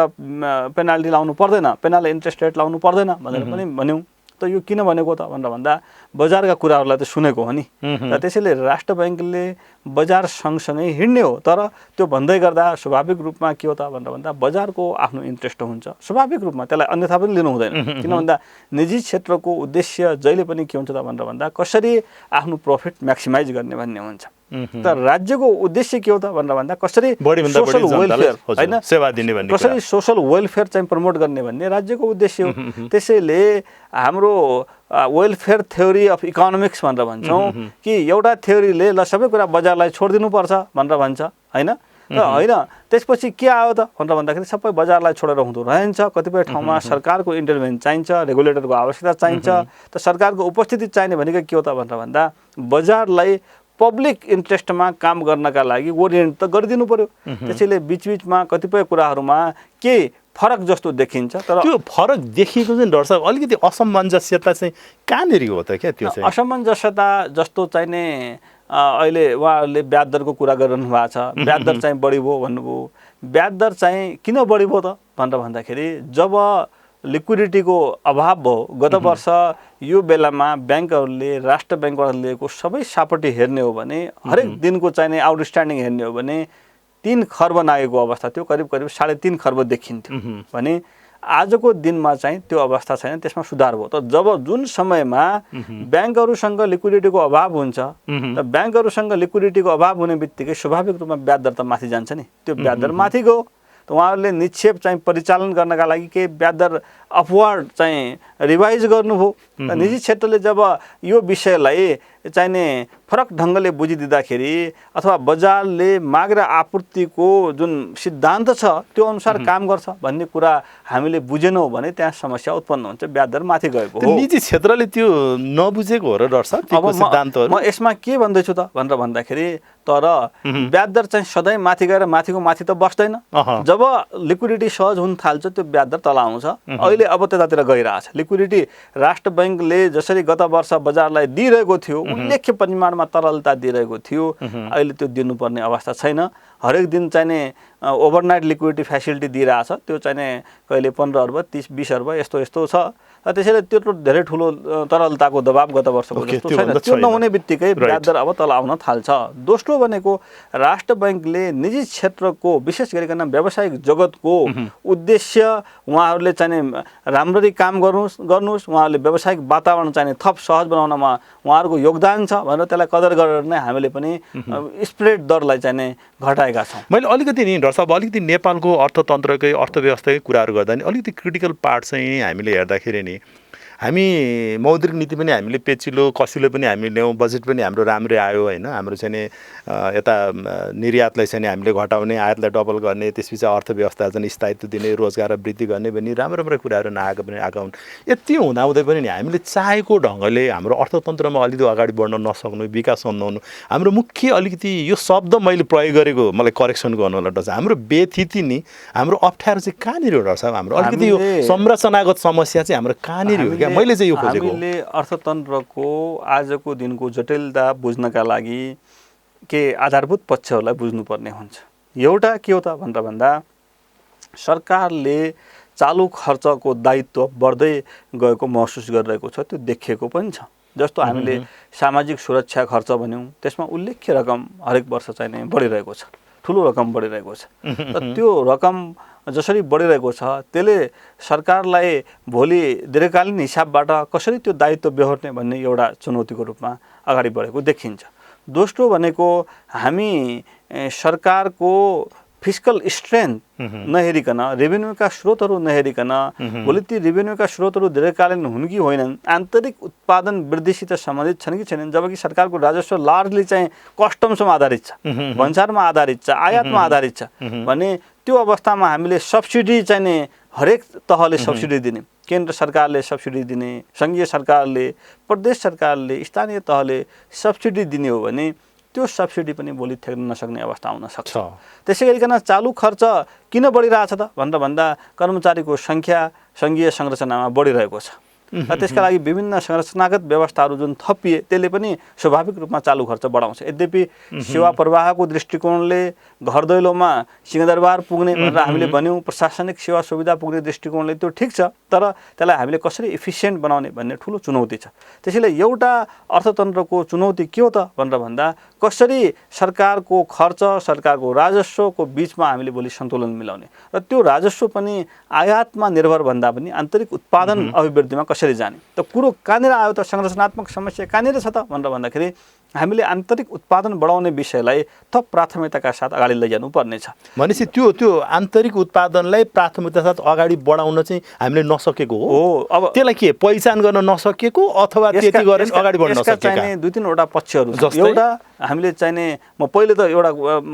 पेनाल्टी लाउनु पर्दैन, पेनल इन्ट्रेस्ट रेट लाउनु पर्दैन भनेर पनि भन्यौँ। त यो किन भनेको त भनेर भन्दा बजारका कुराहरूलाई त सुनेको हो नि। र त्यसैले राष्ट्र बैङ्कले बजार सँगसँगै हिँड्ने हो, तर त्यो भन्दै गर्दा स्वाभाविक रूपमा के हो त भनेर भन्दा बजारको आफ्नो इन्ट्रेस्ट हुन्छ। स्वाभाविक रूपमा त्यसलाई अन्यथा पनि लिनु हुँदैन। किन भन्दा निजी क्षेत्रको उद्देश्य जहिले पनि के हुन्छ त भनेर भन्दा कसरी आफ्नो प्रफिट म्याक्सिमाइज गर्ने भन्ने हुन्छ। तर राज्यको उद्देश्य के हो त भनेर भन्दा कसरी सोशल वेलफेयर हैन सेवा दिने भन्ने, कसरी सोशल वेलफेयर चाहिँ प्रमोट गर्ने भन्ने राज्यको उद्देश्य हो। त्यसैले हाम्रो वेलफेयर थ्योरी अफ इकोनोमिक्स भनेर भन्छौँ कि एउटा थ्योरीले ल सबै कुरा बजारलाई छोडिदिनुपर्छ भनेर भन्छ हैन। र होइन त्यसपछि के आयो त भनेर भन्दाखेरि सबै बजारलाई छोडेर हुँदो रहन्छ। कतिपय ठाउँमा सरकारको इन्टरभेन्सन चाहिन्छ, रेगुलेटरको आवश्यकता चाहिन्छ। त सरकारको उपस्थिति चाहिने भनेको के हो त भनेर भन्दा बजारलाई पब्लिक इन्ट्रेस्टमा काम गर्नका लागि ओरिएन्ट त गरिदिनु पर्यो। त्यसैले बिचबिचमा कतिपय कुराहरूमा के फरक जस्तो देखिन्छ। तर त्यो फरक देखिएको चाहिँ डाक्टर साहब अलिकति असमञ्जस्यता चाहिँ कहाँनिर हो त क्या? त्यो चाहिँ असमञ्जस्यता जस्तो चाहिने अहिले उहाँहरूले ब्याज दरको कुरा गरिरहनु भएको छ। ब्याज दर चाहिँ बढी भयो भन्नुभयो। ब्याज दर चाहिँ किन बढी भयो त भनेर भन्दाखेरि जब लिक्विडिटीको अभाव भयो, गत वर्ष यो बेलामा ब्याङ्कहरूले राष्ट्र ब्याङ्कबाट लिएको सबै सापटी हेर्ने हो भने हरेक दिनको चाहिने आउटस्ट्यान्डिङ हेर्ने हो भने 3 खर्ब नागेको अवस्था थियो, करिब 3.5 खर्ब देखिन्थ्यो भने आजको दिनमा चाहिँ त्यो अवस्था छैन, त्यसमा सुधार भयो। त जब जुन समयमा ब्याङ्कहरूसँग लिक्विडिटीको अभाव हुन्छ र ब्याङ्कहरूसँग लिक्विडिटीको अभाव हुने बित्तिकै स्वाभाविक रूपमा ब्याज दर त माथि जान्छ नि। त्यो ब्याज दर माथि गयो त उहाँहरूले निक्षेप चाहिँ परिचालन गर्नका लागि केही ब्याज दर अपवार्ड चाहिँ रिभाइज गर्नुभयो। निजी क्षेत्रले जब यो विषयलाई चाहिने फरक ढङ्गले बुझिदिँदाखेरि अथवा बजारले माग र आपूर्तिको जुन सिद्धान्त छ त्यो अनुसार काम गर्छ भन्ने कुरा हामीले बुझेनौँ भने त्यहाँ समस्या उत्पन्न हुन्छ, ब्याज दर माथि गएको हो। निजी क्षेत्रले त्यो नबुझेको हो र डाक्टर साहब त्यो सिद्धान्तहरू? म यसमा के भन्दैछु त भनेर भन्दाखेरि तर ब्याज दर चाहिँ सधैँ माथि गएर माथिको माथि त बस्दैन। जब लिक्विडिटी सहज हुन थाल्छ त्यो ब्याज दर तल आउँछ। अहिले अब त्यतातिर गइरहेछ। लिक्विडिटी राष्ट्र बैङ्कले जसरी गत वर्ष बजारलाई दिइरहेको थियो, उल्लेख्य परिमाणमा तरलता दिइरहेको थियो, अहिले त्यो दिनुपर्ने अवस्था छैन। हरेक दिन चाहिने ओभरनाइट लिक्विडिटी फेसिलिटी दिइरहेछ। त्यो चाहिने कहिले 15 अर्ब 30-20 अर्ब यस्तो छ त्यसैले त्यत्रो धेरै ठुलो तरलताको दबाब गत वर्षको जस्तो छैन। त्यो नहुने बित्तिकै ब्याज दर अब तल आउन थाल्छ। दोस्रो भनेको राष्ट्र बैंकले निजी क्षेत्रको विशेष गरिकन व्यावसायिक जगतको उद्देश्य उहाँहरूले चाहिँ राम्ररी काम गर्नुहोस्, उहाँहरूले व्यावसायिक वातावरण चाहिँ थप सहज बनाउनमा उहाँहरूको योगदान छ भनेर त्यसलाई कदर गरेर नै हामीले पनि स्प्रेड दरलाई चाहिँ घटाएका छौँ। मैले अलिकति नि डाक्टर साहब अलिकति नेपालको अर्थतन्त्रकै अर्थव्यवस्थाकै कुराहरू गर्दा नि अलिकति क्रिटिकल पार्ट चाहिँ हामीले हेर्दाखेरि नि हामी मौद्रिक नीति पनि हामीले पेचिलो कसिलो पनि हामी ल्याउँ, बजेट पनि हाम्रो राम्रै आयो होइन। हाम्रो चाहिँ यता निर्यातलाई चाहिँ हामीले घटाउने, आयातलाई डबल गर्ने, त्यसपछि अर्थव्यवस्था चाहिँ स्थायित्व दिने, रोजगार वृद्धि गर्ने पनि राम्रो राम्रो कुराहरू नआएको पनि आएका हुन्। यति हुँदाहुँदै पनि नि हामीले चाहेको ढङ्गले हाम्रो अर्थतन्त्रमा अलिकति अगाडि बढ्न नसक्नु, विकास नहुनु, हाम्रो मुख्य अलिकति यो शब्द मैले प्रयोग गरेको मलाई करेक्सन गर्नु होला डाक्टर। हाम्रो व्यथिति नि हाम्रो अप्ठ्यारो चाहिँ कहाँनिर हो डाक्टर साहब? हाम्रो अलिकति यो संरचनागत समस्या चाहिँ हाम्रो कहाँनिर हो? मैले चाहिँ यो खोजेको हामीले अर्थतन्त्रको आजको दिनको जटिलता बुझ्नका लागि के आधारभूत पक्षहरूलाई बुझ्नुपर्ने हुन्छ। एउटा के हो त भनेर भन्दा सरकारले चालु खर्चको दायित्व बढ्दै गएको महसुस गरिरहेको छ, त्यो देखिएको पनि छ। जस्तो हामीले सामाजिक सुरक्षा खर्च भन्यौँ, त्यसमा उल्लेख्य रकम हरेक वर्ष चाहिँ नै बढिरहेको छ, ठुलो रकम बढिरहेको छ। र त्यो रकम जसरी बढिरहेको छ त्यसले सरकारलाई भोलि दीर्घकालीन हिसाबबाट कसरी त्यो दायित्व बेहोर्ने भन्ने एउटा चुनौतीको रूपमा अगाडि बढेको देखिन्छ। दोस्रो भनेको हामी सरकारको फिस्कल स्ट्रेन्थ नहेरिकन, रेभेन्यूका स्रोतहरू नहेरिकन भोलि ती रेभेन्यूका स्रोतहरू दीर्घकालीन हुन् कि होइनन्, आन्तरिक उत्पादन वृद्धिसित सम्बन्धित छन् कि छैनन्। जबकि सरकारको राजस्व लार्जली चाहिँ कस्टम्समा आधारित छ, भन्सारमा आधारित छ, आयातमा आधारित छ भने त्यो अवस्थामा हामीले सब्सिडी चाहिँ हरेक तहले सब्सिडी दिने, केन्द्र सरकारले सब्सिडी दिने, सङ्घीय सरकारले, प्रदेश सरकारले, स्थानीय तहले सब्सिडी दिने हो भने त्यो सब्सिडी पनि भोलि ठेक्न नसक्ने अवस्था आउन सक्छ। त्यसै गरिकन चालु खर्च किन बढिरहेछ त भनेर भन्दा कर्मचारीको सङ्ख्या सङ्घीय संरचनामा बढिरहेको छ। त्यसका लागि विभिन्न संरचनागत व्यवस्थाहरू जुन थपिए त्यसले पनि स्वाभाविक रूपमा चालु खर्च बढाउँछ। यद्यपि सेवा प्रवाहको दृष्टिकोणले घर दैलोमा सिंहदरबार पुग्ने भनेर हामीले भन्यौँ, प्रशासनिक सेवा सुविधा पुग्ने दृष्टिकोणले त्यो ठिक छ, तर त्यसलाई हामीले कसरी इफिसियन्ट बनाउने भन्ने ठुलो चुनौती छ। त्यसैले एउटा अर्थतन्त्रको चुनौती के हो त भनेर भन्दा कसरी सरकारको खर्च, सरकारको राजस्वको बिचमा हामीले भोलि सन्तुलन मिलाउने र त्यो राजस्व पनि आयातमा निर्भर भन्दा पनि आन्तरिक उत्पादन अभिवृद्धिमा कसरी जाने। त कुरो कहाँनिर आयो त, संरचनात्मक समस्या कहाँनिर छ त भनेर भन्दाखेरि हामीले आन्तरिक उत्पादन बढाउने विषयलाई थप प्राथमिकताका साथ अगाडि लैजानु पर्नेछ। भनेपछि त्यो आन्तरिक उत्पादनलाई प्राथमिकताका साथ अगाडि बढाउन चाहिँ हामीले नसकेको हो। अब त्यसलाई के पहिचान गर्न नसकेको अथवा त्यति गरेर अगाडि बढ्न नसकेका चाहिँ दुई तीनवटा पक्षहरू छन्। एउटा हामीले चाहिने, म पहिले त एउटा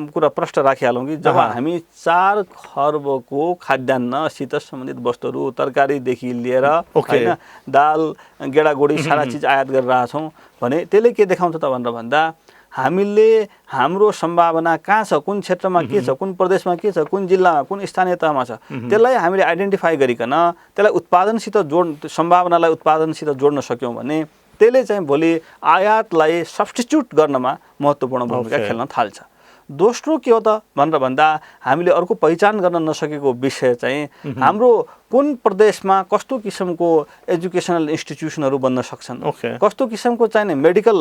कुरा प्रश्न राखिहालौँ कि जब हामी 4 खर्बको खाद्यान्नसित सम्बन्धित वस्तुहरू, तरकारीदेखि लिएर होइन दाल गेडागुडी सारा चिज आयात गरेर रहेछौँ भने त्यसले के देखाउँछ त भनेर भन्दा हामीले हाम्रो सम्भावना कहाँ छ, कुन क्षेत्रमा के छ, कुन प्रदेशमा के छ, कुन जिल्लामा, कुन स्थानीय तहमा छ, त्यसलाई हामीले आइडेन्टिफाई गरिकन त्यसलाई उत्पादनसित सम्भावनालाई उत्पादनसित जोड्न सक्यौँ भने त्यसले चाहिँ भोलि आयातलाई सब्स्टिट्युट गर्नमा महत्त्वपूर्ण भूमिका खेल्न थाल्छ। दोस्रो के हो त भनेर भन्दा हामीले अर्को पहिचान गर्न नसकेको विषय चाहिँ हाम्रो कुन प्रदेशमा कस्तो किसिमको एजुकेसनल इन्स्टिट्युसनहरू बन्न सक्छन्, कस्तो किसिमको चाहिने मेडिकल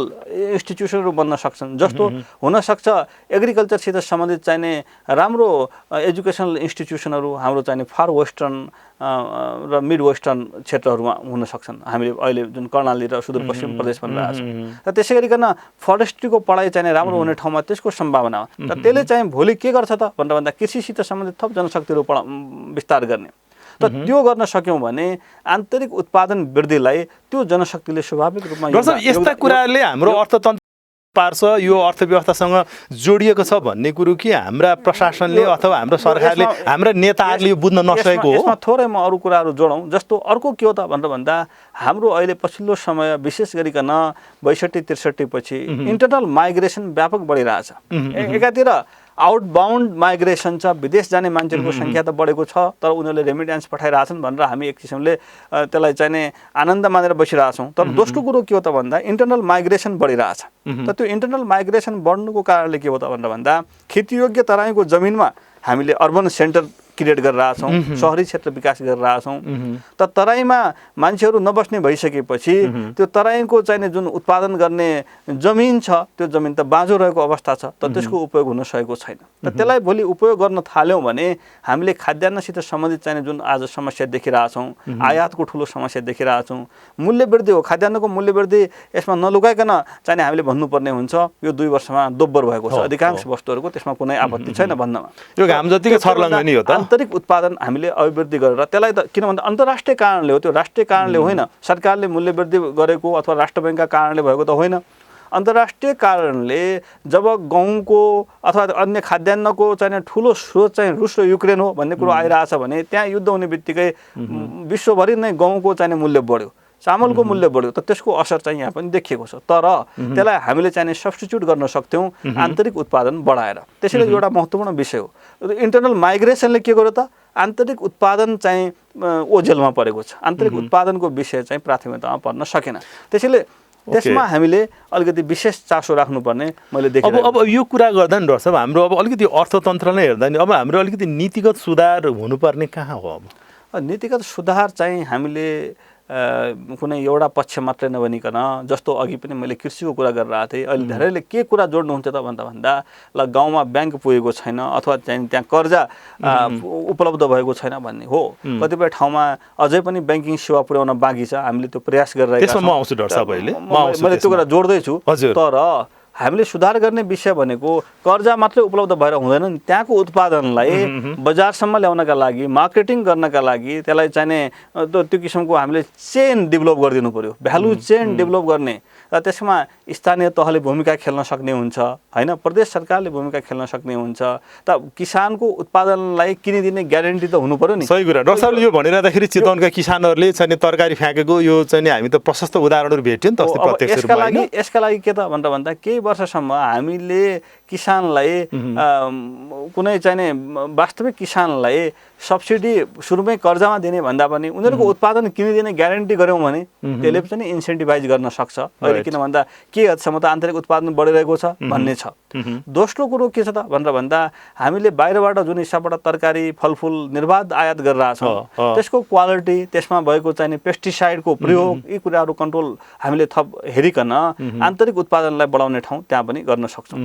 इन्स्टिट्युसनहरू बन्न सक्छन्। जस्तो हुनसक्छ एग्रिकल्चरसित सम्बन्धित चाहिने राम्रो एजुकेसनल इन्स्टिट्युसनहरू हाम्रो चाहिने फार वेस्टर्न र मिड वेस्टर्न क्षेत्रहरूमा हुन सक्छन्। हामीले अहिले जुन कर्णाली र सुदूरपश्चिम प्रदेश भनिरहेको छौँ, र त्यसै गरिकन फरेस्ट्रीको पढाइ चाहिने राम्रो हुने ठाउँमा त्यसको सम्भावना हो। र त्यसले चाहिँ भोलि के गर्छ त भनेर भन्दा कृषिसित सम्बन्धित थप जनशक्तिहरू विस्तार गर्ने। त त्यो गर्न सक्यौँ भने आन्तरिक उत्पादन वृद्धिलाई त्यो जनशक्तिले स्वाभाविक रूपमा यस्ता कुराले हाम्रो अर्थतन्त्र पार्छ, यो अर्थव्यवस्थासँग जोडिएको छ भन्ने कुरो कि हाम्रा प्रशासनले अथवा हाम्रो सरकारले, हाम्रा नेताहरूले यो बुझ्न नसकेको हो। यसमा थोरै म अरू कुराहरू जोडौँ। जस्तो अर्को के हो त भनेर भन्दा हाम्रो अहिले पछिल्लो समय विशेष गरिकन 62-63 पछि इन्टरनल माइग्रेसन व्यापक बढिरहेछ। एकातिर आउटबाउन्ड माइग्रेसन छ, विदेश जाने मान्छेहरूको सङ्ख्या त बढेको छ, तर उनीहरूले रेमिट्यान्स पठाइरहेछन् भनेर हामी एक किसिमले त्यसलाई चाहिने आनन्द मानेर बसिरहेछौँ। तर दोस्रो कुरो के हो त भन्दा इन्टरनल माइग्रेसन बढिरहेछ। त त्यो इन्टरनल माइग्रेसन बढ्नुको कारणले के हो त भनेर भन्दा खेतीयोग्य तराईको जमिनमा हामीले अर्बन सेन्टर क्रिएट गरिरहेका छौँ, सहरी क्षेत्र विकास गरिरहेका छौँ। त तराईमा मान्छेहरू नबस्ने भइसकेपछि त्यो तराईको चाहिने जुन उत्पादन गर्ने जमिन छ त्यो जमिन त बाँझो रहेको अवस्था छ, त त्यसको उपयोग हुन सकेको छैन। त त्यसलाई भोलि उपयोग गर्न थाल्यौँ भने हामीले खाद्यान्नसित सम्बन्धित चाहिने जुन आज समस्या देखिरहेछौँ, आयातको ठुलो समस्या देखिरहेछौँ, मूल्य वृद्धि हो, खाद्यान्नको मूल्य वृद्धि यसमा नलुकाइकन चाहिने हामीले भन्नुपर्ने हुन्छ यो 2 वर्षमा दोब्बर भएको छ अधिकांश वस्तुहरूको, त्यसमा कुनै आपत्ति छैन भन्नमा। यो घाम जतिको छर्लङ्ग नि हो त। आन्तरिक उत्पादन हामीले अभिवृद्धि गरेर त्यसलाई त किन भन्दा अन्तर्राष्ट्रिय कारणले हो, त्यो राष्ट्रिय कारणले होइन, सरकारले मूल्य वृद्धि गरेको अथवा राष्ट्र बैङ्कका कारणले भएको त होइन। अन्तर्राष्ट्रिय कारणले जब गहुँको अथवा अन्य खाद्यान्नको चाहिँ ठुलो स्रोत चाहिँ रुस र युक्रेन हो भन्ने कुरो आइरहेछ भने त्यहाँ युद्ध हुने बित्तिकै विश्वभरि नै गहुँको चाहिँ मूल्य बढ्यो, चामलको मूल्य बढ्यो, त त्यसको असर चाहिँ यहाँ पनि देखिएको छ। तर त्यसलाई हामीले चाहिँ सब्स्टिट्युट गर्न सक्थ्यौँ आन्तरिक उत्पादन बढाएर। त्यसैले एउटा महत्त्वपूर्ण विषय हो। इन्टरनल माइग्रेसनले के गर्यो त आन्तरिक उत्पादन चाहिँ ओझेलमा परेको छ, आन्तरिक उत्पादनको विषय चाहिँ प्राथमिकतामा पर्न सकेन। त्यसैले त्यसमा हामीले अलिकति विशेष चासो राख्नुपर्ने मैले देखेँ। अब यो कुरा गर्दा नि डाक्टर साहब हाम्रो अब अलिकति अर्थतन्त्रलाई हेर्दा नि अब हाम्रो अलिकति नीतिगत सुधार हुनुपर्ने कहाँ हो? अब नीतिगत सुधार चाहिँ हामीले कुनै एउटा पक्ष मात्रै नभनिकन, जस्तो अघि पनि मैले कृषिको कुरा गरिरहेको थिएँ, अहिले धेरैले के कुरा जोड्नुहुन्छ त भन्दा ल गाउँमा ब्याङ्क पुगेको छैन अथवा चाहिँ त्यहाँ कर्जा उपलब्ध भएको छैन भन्ने हो। कतिपय ठाउँमा अझै पनि ब्याङ्किङ सेवा पुर्याउन बाँकी छ, हामीले त्यो प्रयास गरिरहेका छौँ। म आउँछु डाक्टर साहब, मैले त्यो कुरा जोड्दैछु। तर हामीले सुधार गर्ने विषय भनेको कर्जा मात्रै उपलब्ध भएर हुँदैन नि, त्यहाँको उत्पादनलाई बजारसम्म ल्याउनका लागि, मार्केटिङ गर्नका लागि त्यसलाई चाहिने त्यो किसिमको हामीले चेन डेभलप गरिदिनु पर्यो, भ्यालु चेन डेभलप गर्ने। र त्यसमा स्थानीय तहले भूमिका खेल्न सक्ने हुन्छ होइन, प्रदेश सरकारले भूमिका खेल्न सक्ने हुन्छ। त किसानको उत्पादनलाई किनिदिने ग्यारेन्टी त हुनु पर्यो नि। सही कुरा डाक्टर साहबले यो भनिरहँदाखेरि चितवनका किसानहरूले चाहिँ तरकारी फ्याँकेको यो चाहिँ हामी त प्रशस्त उदाहरणहरू भेट्यो नि त अस्ति प्रत्यक्ष रूपमा। यसका लागि के त भन्दा केही वर्षसम्म हामीले किसानलाई कुनै चाहिने वास्तविक किसानलाई सब्सिडी सुरुमै कर्जामा दिने भन्दा पनि उनीहरूको उत्पादन किनिदिने ग्यारेन्टी गऱ्यौँ भने त्यसले पनि इन्सेन्टिभाइज गर्न सक्छ। अहिले किन भन्दा के हदसम्म त आन्तरिक उत्पादन बढिरहेको छ भन्ने छ। दोस्रो कुरो के छ त भन्दा हामीले बाहिरबाट जुन हिसाबबाट तरकारी फलफुल निर्बाध आयात गरिरहेछौँ त्यसको क्वालिटी, त्यसमा भएको चाहिने पेस्टिसाइडको प्रयोग, यी कुराहरू कन्ट्रोल हामीले थप हेरिकन आन्तरिक उत्पादनलाई बढाउने ठाउँ त्यहाँ पनि गर्न सक्छौँ।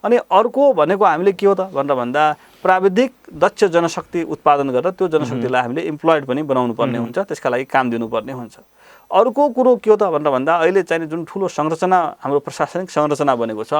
अनि अर्को भनेको हामीले के हो त भन्दा प्राविधिक दक्ष जनशक्ति उत्पादन गरेर त्यो जनशक्तिलाई हामीले इम्प्लोइड पनि बनाउनु पर्ने हुन्छ, त्यसका लागि काम दिनुपर्ने हुन्छ। अर्को कुरो के हो त भन्दा अहिले चाहिने जुन ठुलो संरचना हाम्रो प्रशासनिक संरचना बनेको छ,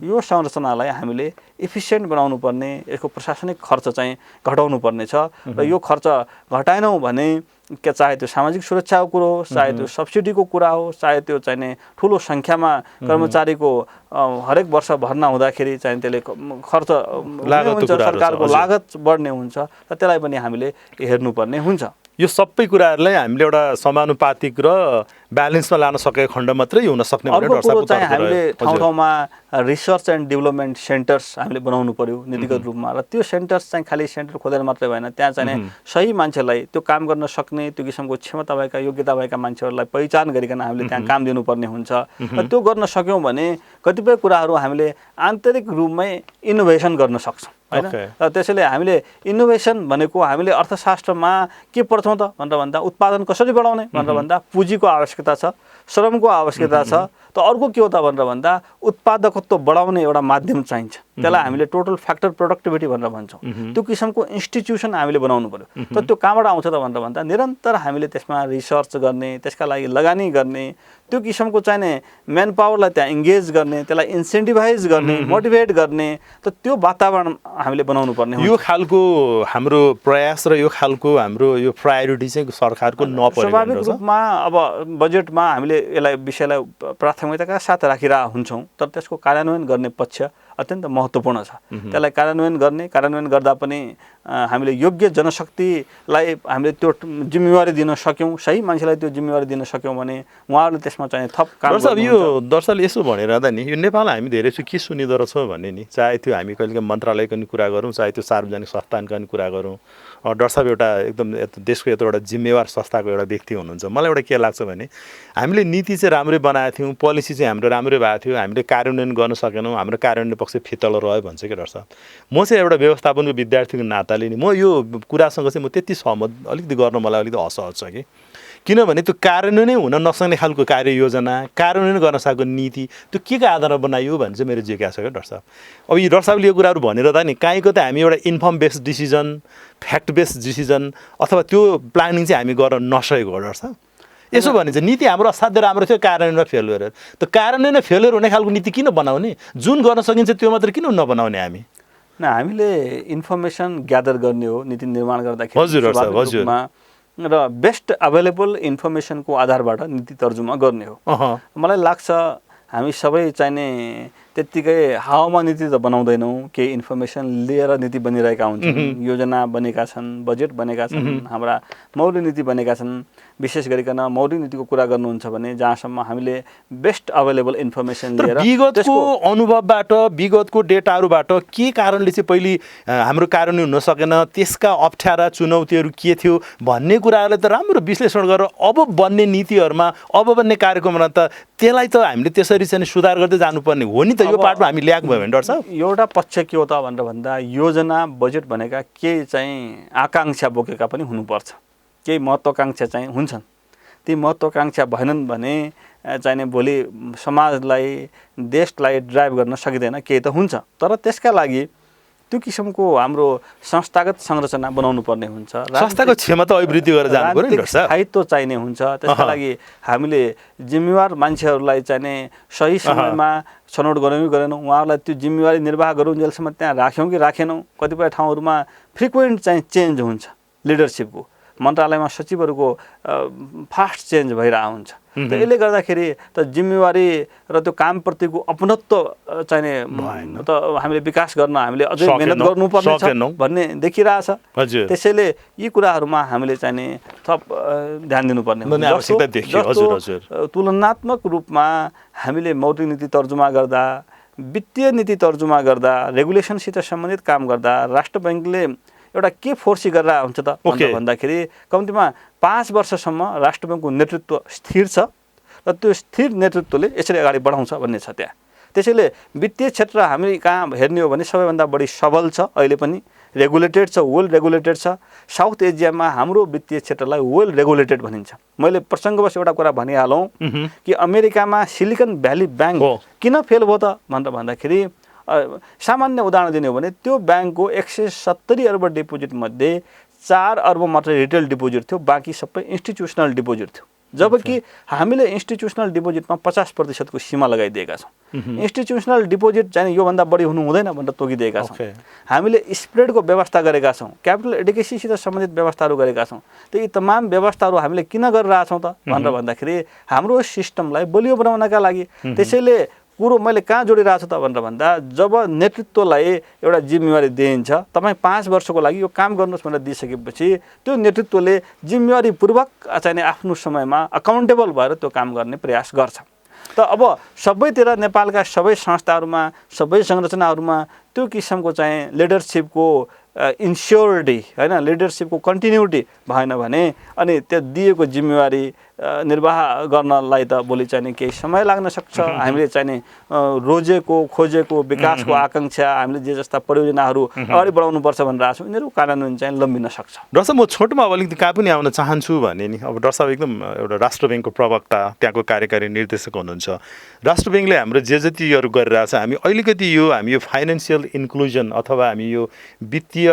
यो संरचनालाई हामीले इफिसियन्ट बनाउनु पर्ने, यसको प्रशासनिक खर्च चाहिँ घटाउनु पर्ने छ। र यो खर्च घटाएनौँ भने के चाहे त्यो सामाजिक सुरक्षाको कुरो हो, चाहे त्यो सब्सिडीको कुरा हो, चाहे त्यो चाहिने ठुलो सङ्ख्यामा कर्मचारीको हरेक वर्ष भर्ना हुँदाखेरि चाहिँ त्यसले खर्च हुन्छ, सरकारको लागत बढ्ने हुन्छ। र त्यसलाई पनि हामीले हेर्नुपर्ने हुन्छ। यो सबै कुराहरूलाई हामीले एउटा समानुपातिक र ब्यालेन्समा लान सकेको खण्ड मात्रै हुन सक्ने भनेर अर्को कुरो चाहिँ हामीले ठाउँ ठाउँमा रिसर्च एन्ड डेभलपमेन्ट सेन्टर्स हामीले बनाउनु पर्यो नीतिगत रूपमा। र त्यो सेन्टर्स चाहिँ खालि सेन्टर खोलेर मात्रै भएन, त्यहाँ चाहिँ सही मान्छेलाई त्यो काम गर्न सक्ने, त्यो किसिमको क्षमता भएका योग्यता भएका मान्छेहरूलाई पहिचान गरिकन हामीले त्यहाँ काम दिनुपर्ने हुन्छ। र त्यो गर्न सक्यौँ भने कतिपय कुराहरू हामीले आन्तरिक रूपमै इनोभेसन गर्न सक्छौँ होइन। र त्यसैले हामीले इनोभेसन भनेको हामीले अर्थशास्त्रमा के पढ्छौँ त भन्दा उत्पादन कसरी बढाउने भन्दा पुँजीको आवश्यकता छ, श्रमको आवश्यकता छ। त अर्को के हो त भन्दा उत्पादकत्व बढाउने एउटा माध्यम चाहिन्छ, त्यसलाई हामीले टोटल फ्याक्टर प्रोडक्टिभिटी भनेर भन्छौँ। त्यो किसिमको इन्स्टिट्युसन हामीले बनाउनु पर्यो। त त्यो कहाँबाट आउँछ त भन्दा निरन्तर हामीले त्यसमा रिसर्च गर्ने, त्यसका लागि लगानी गर्ने, त्यो किसिमको चाहिने म्यान पावरलाई त्यहाँ इङ्गेज गर्ने, त्यसलाई इन्सेन्टिभाइज गर्ने, मोटिभेट गर्ने, त त्यो वातावरण हामीले बनाउनु पर्ने हो। यो खालको हाम्रो प्रयास र यो खालको हाम्रो यो प्रायोरिटी चाहिँ सरकारको नपरेको स्वाभाविक रूपमा अब बजेटमा हामीले यसलाई विषयलाई प्राथमिकताका साथ राखिरहेका हुन्छौँ, तर त्यसको कार्यान्वयन गर्ने पक्ष अत्यन्त महत्त्वपूर्ण छ। त्यसलाई कार्यान्वयन गर्दा पनि हामीले योग्य जनशक्तिलाई हामीले त्यो जिम्मेवारी दिन सक्यौँ, सही मान्छेलाई त्यो जिम्मेवारी दिन सक्यौँ भने उहाँहरूले त्यसमा चाहिँ थप काम गर्नुहुन्छ। यो दर्शकले यसो भनिरहँदा नि यो नेपाल हामी धेरै के सुनिँदो रहेछौँ भने नि, चाहे त्यो हामी कहिलेकाहीँ मन्त्रालयको नि कुरा गरौँ, चाहे त्यो सार्वजनिक संस्थानका नि कुरा गरौँ, डाक्टर साहब एउटा एकदम देशको यत्रो एउटा जिम्मेवार संस्थाको एउटा व्यक्ति हुनुहुन्छ। मलाई एउटा के लाग्छ भने हामीले नीति चाहिँ राम्रै बनाएको थियौँ, पोलिसी चाहिँ हाम्रो राम्रै भएको थियो, हामीले कार्यान्वयन गर्न सकेनौँ, हाम्रो कार्यान्वयन पक्ष फितल रह्यो भन्छ कि डाक्टर साहब। म चाहिँ एउटा व्यवस्थापनको विद्यार्थीको नाताले नि म यो कुरासँग चाहिँ म त्यति सहमत अलिकति गर्न मलाई अलिकति असहज छ कि, किनभने त्यो कार्यान्वयनै हुन नसक्ने खालको कार्ययोजना, कार्यान्वयन गर्न सकेको नीति त्यो के को आधारमा बनाइयो भन्ने चाहिँ मेरो जिज्ञासा छ क्या डाक्टर साहब। अब यो डाक्टर साहबले यो कुराहरू भनेर त नि काहीँको त हामी एउटा inform based decision, fact based decision अथवा त्यो प्लानिङ चाहिँ हामी गर्न नसकेको हो डाक्टर साहब। यसो भने चाहिँ नीति हाम्रो असाध्यै राम्रो थियो, कार्यान्वयनमा फेलुयर। त कार्यान्वयनमा फेलुयर हुने खालको नीति किन बनाउने? जुन गर्न सकिन्छ त्यो मात्र किन नबनाउने हामी? हामीले इन्फर्मेसन ग्यादर गर्ने हो नीति निर्माण गर्दाखेरि। हजुर साहब, हजुर। र बेस्ट अभाइलेबल इन्फर्मेसनको आधारबाट नीति तर्जुमा गर्ने हो। मलाई लाग्छ हामी सबै चाहिने त्यत्तिकै हावामा नीति त बनाउँदैनौँ, केही इन्फर्मेसन लिएर नीति बनिरहेका हुन्छन्, योजना बनेका छन्, बजेट बनेका छन्, हाम्रा मौलिक नीति बनेका छन्। विशेष गरिकन मौलिक नीतिको कुरा गर्नुहुन्छ भने जहाँसम्म हामीले बेस्ट अभाइलेबल इन्फर्मेसन लिएर विगतको अनुभवबाट, विगतको डेटाहरूबाट के कारणले चाहिँ पहिले हाम्रो कार्यान्वयन हुन सकेन, त्यसका अप्ठ्यारा चुनौतीहरू के थियो भन्ने कुराहरूलाई त राम्रो विश्लेषण गरेर अब बन्ने नीतिहरूमा, अब बन्ने कार्यक्रममा त त्यसलाई त हामीले त्यसरी चाहिँ सुधार गर्दै जानुपर्ने हो नि त। यो पार्टमा हामी ल्याएको भयो भने डाक्टर साहब एउटा पक्ष के हो त भनेर भन्दा योजना बजेट भनेका केही चाहिँ आकाङ्क्षा बोकेका पनि हुनुपर्छ, केही महत्त्वाकाङ्क्षा चाहिँ हुन्छन्। ती महत्त्वाकाङ्क्षा भएनन् भने चाहिने भोलि समाजलाई, देशलाई ड्राइभ गर्न सकिँदैन, केही त हुन्छ। तर त्यसका लागि त्यो किसिमको हाम्रो संस्थागत संरचना बनाउनु पर्ने हुन्छ, संस्थाको क्षमता अभिवृद्धि गरेर जानु पर्यो नि डाक्टर साहब। स्थायित्व चाहिने हुन्छ। त्यसका लागि हामीले जिम्मेवार मान्छेहरूलाई चाहिने सही समयमा छनौट गऱ्यौँ कि गरेनौँ, उहाँहरूलाई त्यो जिम्मेवारी निर्वाह गरौँ जेलसम्म त्यहाँ राख्यौँ कि राखेनौँ। कतिपय ठाउँहरूमा फ्रिक्वेन्ट चाहिँ चेन्ज हुन्छ लिडरसिपको, मन्त्रालयमा सचिवहरूको फास्ट चेन्ज भइरहेको हुन्छ। त यसले गर्दाखेरि त जिम्मेवारी र त्यो कामप्रतिको अपनत्व चाहिने त हामीले विकास गर्न हामीले अझै मेहनत गर्नुपर्ने छ भन्ने देखिरहेछ। त्यसैले यी कुराहरूमा हामीले चाहिने थप ध्यान दिनुपर्ने हुन्छ। तुलनात्मक रूपमा हामीले मौलिक नीति तर्जुमा गर्दा, वित्तीय नीति तर्जुमा गर्दा, रेगुलेसनसित सम्बन्धित काम गर्दा राष्ट्र बैङ्कले एउटा के फोर्सी गरेर हुन्छ त भन्दाखेरि कम्तीमा 5 वर्षसम्म राष्ट्र बैङ्कको नेतृत्व स्थिर छ र त्यो स्थिर नेतृत्वले यसरी अगाडि बढाउँछ भन्ने छ त्यहाँ। त्यसैले वित्तीय क्षेत्र हामी कहाँ हेर्ने हो भने सबैभन्दा बढी सबल छ, अहिले पनि रेगुलेटेड छ, वेल रेगुलेटेड छ। साउथ एसियामा हाम्रो वित्तीय क्षेत्रलाई वेल रेगुलेटेड भनिन्छ। मैले प्रसङ्गवश एउटा कुरा भनिहालौँ कि अमेरिकामा सिलिकन भ्याली ब्याङ्क किन फेल भयो त भनेर भन्दाखेरि सामान्य उदाहरण दिने हो भने त्यो ब्याङ्कको 170 अर्ब डिपोजिट मध्ये 4 अर्ब मात्र रिटेल डिपोजिट थियो, बाँकी सबै इन्स्टिट्युसनल डिपोजिट थियो। जबकि हामीले इन्स्टिट्युसनल डिपोजिटमा 50% को सीमा लगाइदिएका छौँ। इन्स्टिट्युसनल डिपोजिट चाहिँ योभन्दा बढी हुनु हुँदैन भनेर तोकिदिएका छौँ। हामीले स्प्रेडको व्यवस्था गरेका छौँ, क्यापिटल एडुकेसीसित सम्बन्धित व्यवस्थाहरू गरेका छौँ। त यी तमाम व्यवस्थाहरू हामीले किन गरिरहेछौँ त भनेर भन्दाखेरि हाम्रो सिस्टमलाई बलियो बनाउनका लागि। त्यसैले कुरो मैले कहाँ जोडिरहेको छु त भनेर भन्दा जब नेतृत्वलाई एउटा जिम्मेवारी दिइन्छ, तपाईँ 5 वर्षको लागि यो काम गर्नुहोस् भनेर दिइसकेपछि त्यो नेतृत्वले जिम्मेवारीपूर्वक चाहिँ आफ्नो समयमा अकाउन्टेबल भएर त्यो काम गर्ने प्रयास गर्छ। त अब सबैतिर नेपालका सबै संस्थाहरूमा, सबै संरचनाहरूमा त्यो किसिमको चाहिँ लिडरसिपको इन्स्योरिटी हैन, लिडरसिपको कन्टिन्युटी भएन भने अनि त्यो दिएको जिम्मेवारी निर्वाह गर्नलाई त भोलि चाहिँ केही समय लाग्न सक्छ। हामीले चाहिँ रोजेको खोजेको विकासको आकाङ्क्षा, हामीले जे जस्ता परियोजनाहरू अगाडि बढाउनुपर्छ भनेर आछौँ, यिनीहरू कार्यान्वयन चाहिँ लम्बिन सक्छ। डाक्टर साहब, म छोटोमा अब अलिकति कहाँ पनि आउन चाहन्छु भने नि, अब डाक्टर साहब एकदम एउटा राष्ट्र ब्याङ्कको प्रवक्ता, त्यहाँको कार्यकारी निर्देशक हुनुहुन्छ। राष्ट्र ब्याङ्कले हाम्रो जे जतिहरू गरिरहेछ, हामी अलिकति हामी यो फाइनेन्सियल इन्क्लुजन अथवा हामी यो वित्तीय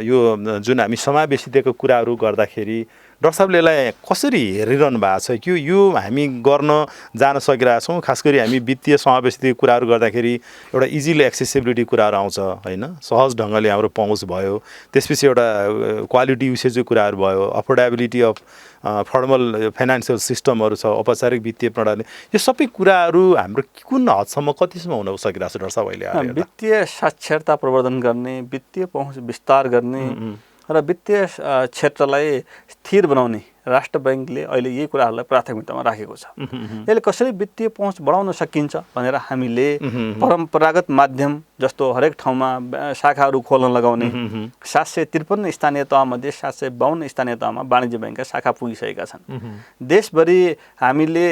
यो जुन हामी समावेशिताको कुराहरू गर्दाखेरि डाक्टर साहबले यसलाई कसरी हेरिरहनु भएको छ कि यो हामी गर्न जान सकिरहेछौँ? खास गरी हामी वित्तीय समावेशिताको कुराहरू गर्दाखेरि एउटा इजिली एक्सेसिबिलिटी कुराहरू आउँछ होइन, सहज ढङ्गले हाम्रो पहुँच भयो। त्यसपछि एउटा क्वालिटी युसेजको कुराहरू भयो, अफोर्डेबिलिटी अफ फर्मल फाइनेन्सियल सिस्टमहरू छ, औपचारिक वित्तीय प्रणाली, यो सबै कुराहरू हाम्रो कुन हदसम्म कतिसम्म हुन सकिरहेको छ डाक्टर साहब अहिले? वित्तीय साक्षरता प्रवर्धन गर्ने, वित्तीय पहुँच विस्तार गर्ने र वित्तीय क्षेत्रलाई स्थिर बनाउने राष्ट्र बैंकले अहिले यही कुराहरूलाई प्राथमिकतामा राखेको छ। यसले कसरी वित्तीय पहुँच बढाउन सकिन्छ भनेर हामीले परम्परागत माध्यम जस्तो हरेक ठाउँमा शाखाहरू खोल्न लगाउने 753 स्थानीय तहमध्ये 752 स्थानीय तहमा वाणिज्य बैंकका शाखा पुगिसकेका छन्। देशभरि हामीले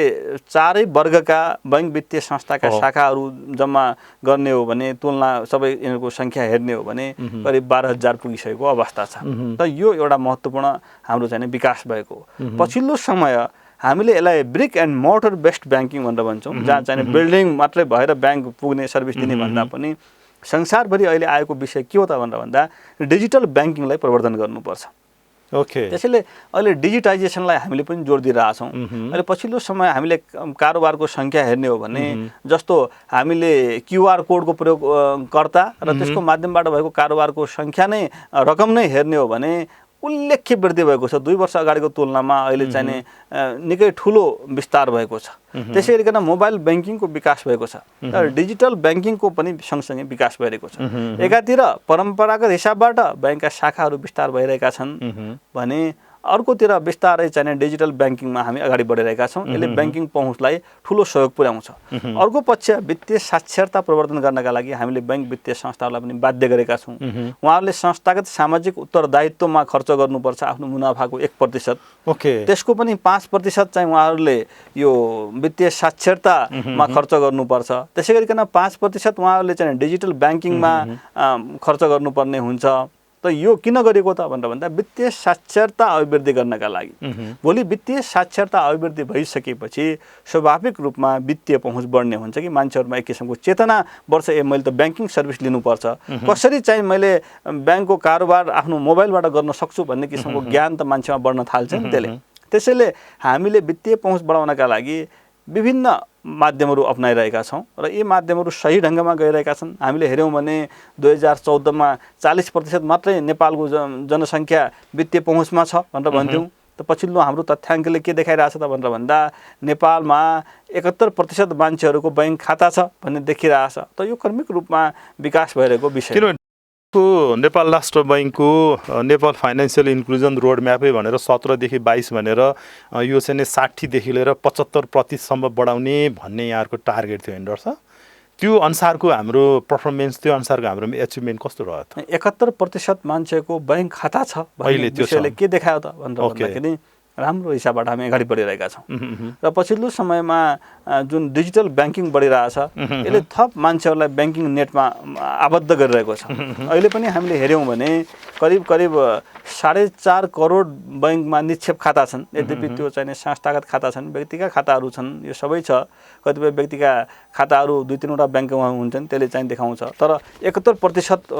चारै वर्गका बैंक वित्तीय संस्थाका शाखाहरू जम्मा गर्ने हो भने तुलना सबै यिनीहरूको सङ्ख्या हेर्ने हो भने करिब 12,000 पुगिसकेको अवस्था छ। त यो एउटा महत्त्वपूर्ण हाम्रो चाहिँ विकास भएको हो। पछिल्लो समय हामीले यसलाई brick and mortar based banking भनेर भन्छौँ, जहाँ चाहिँ बिल्डिङ मात्रै भएर ब्याङ्क पुग्ने सर्भिस दिने भन्दा पनि संसारभरि अहिले आएको विषय के हो त भनेर भन्दा डिजिटल ब्याङ्किङलाई प्रवर्धन गर्नुपर्छ। त्यसैले अहिले डिजिटाइजेसनलाई हामीले पनि जोड दिइरहेछौँ। अहिले पछिल्लो समय हामीले कारोबारको सङ्ख्या हेर्ने हो भने जस्तो हामीले क्युआर कोडको प्रयोगकर्ता र त्यसको माध्यमबाट भएको कारोबारको सङ्ख्या नै रकम नै हेर्ने हो भने उल्लेख्य वृद्धि भएको छ। 2 वर्ष अगाडिको तुलनामा अहिले चाहिँ निकै ठुलो विस्तार भएको छ। त्यसै गरिकन मोबाइल ब्याङ्किङको विकास भएको छ र डिजिटल ब्याङ्किङको पनि सँगसँगै विकास भइरहेको छ। एकातिर परम्परागत हिसाबबाट ब्याङ्कका शाखाहरू विस्तार भइरहेका छन् भने अर्कोतिर बिस्तारै चाहिँ डिजिटल ब्याङ्किङमा हामी अगाडि बढिरहेका छौँ। यसले ब्याङ्किङ पहुँचलाई ठुलो सहयोग पुर्याउँछ। अर्को पक्ष वित्तीय साक्षरता प्रवर्धन गर्नका लागि हामीले ब्याङ्क वित्तीय संस्थाहरूलाई पनि बाध्य गरेका छौँ। उहाँहरूले संस्थागत सामाजिक उत्तरदायित्वमा खर्च गर्नुपर्छ आफ्नो मुनाफाको 1%। त्यसको पनि 5% चाहिँ उहाँहरूले यो वित्तीय साक्षरतामा खर्च गर्नुपर्छ। त्यसै गरिकन 5% उहाँहरूले चाहिँ डिजिटल ब्याङ्किङमा खर्च गर्नुपर्ने हुन्छ। त यो किन गरेको त भनेर भन्दा वित्तीय साक्षरता अभिवृद्धि गर्नका लागि। भोलि वित्तीय साक्षरता अभिवृद्धि भइसकेपछि स्वाभाविक रूपमा वित्तीय पहुँच बढ्ने हुन्छ कि मान्छेहरूमा एक किसिमको चेतना बढ्छ। मैले त ब्याङ्किङ सर्भिस लिनुपर्छ, कसरी चाहिँ मैले ब्याङ्कको कारोबार आफ्नो मोबाइलबाट गर्न सक्छु भन्ने किसिमको ज्ञान त मान्छेमा बढ्न थाल्छ नि त्यसले। त्यसैले हामीले वित्तीय पहुँच बढाउनका लागि विभिन्न माध्यमहरू अपनाइरहेका छौँ र यी माध्यमहरू सही ढङ्गमा गइरहेका छन्। हामीले हेऱ्यौँ भने 2014मा 40% मात्रै नेपालको जनसङ्ख्या वित्तीय पहुँचमा छ भनेर भन्थ्यौँ। त पछिल्लो हाम्रो तथ्याङ्कले के देखाइरहेछ त भनेर भन्दा नेपालमा 71% मान्छेहरूको ब्याङ्क खाता छ भन्ने देखिरहेछ। त यो क्रमिक रूपमा विकास भइरहेको विषय। नेपाल राष्ट्र बैङ्कको नेपाल फाइनेन्सियल इन्क्लुजन रोड म्यापै भनेर 17 देखि 22 भनेर यो चाहिँ 60 देखि लिएर 75% सम्म बढाउने भन्ने यहाँहरूको टार्गेट थियो नि डाक्टर साहब। त्यो अनुसारको हाम्रो पर्फर्मेन्स, त्यो अनुसारको हाम्रो एचिभमेन्ट कस्तो रह्यो त? 71% मान्छेको ब्याङ्क खाता छ भन्ने विषयले के देखायो त भनेर भन्दाखेरि राम्रो हिसाबबाट हामी अगाडि बढिरहेका छौँ। र पछिल्लो समयमा जुन डिजिटल ब्याङ्किङ बढिरहेछ यसले थप मान्छेहरूलाई ब्याङ्किङ नेटमा आबद्ध गरिरहेको छ। अहिले पनि हामीले हेऱ्यौँ भने करिब 4.5 करोड ब्याङ्कमा निक्षेप खाता छन्। यद्यपि त्यो चाहिँ संस्थागत खाता छन्, व्यक्तिगत खाताहरू छन्, यो सबै छ। कतिपय व्यक्तिका खाताहरू 2-3वटा ब्याङ्कमा हुन्छन्, त्यसले चाहिँ देखाउँछ। तर 71%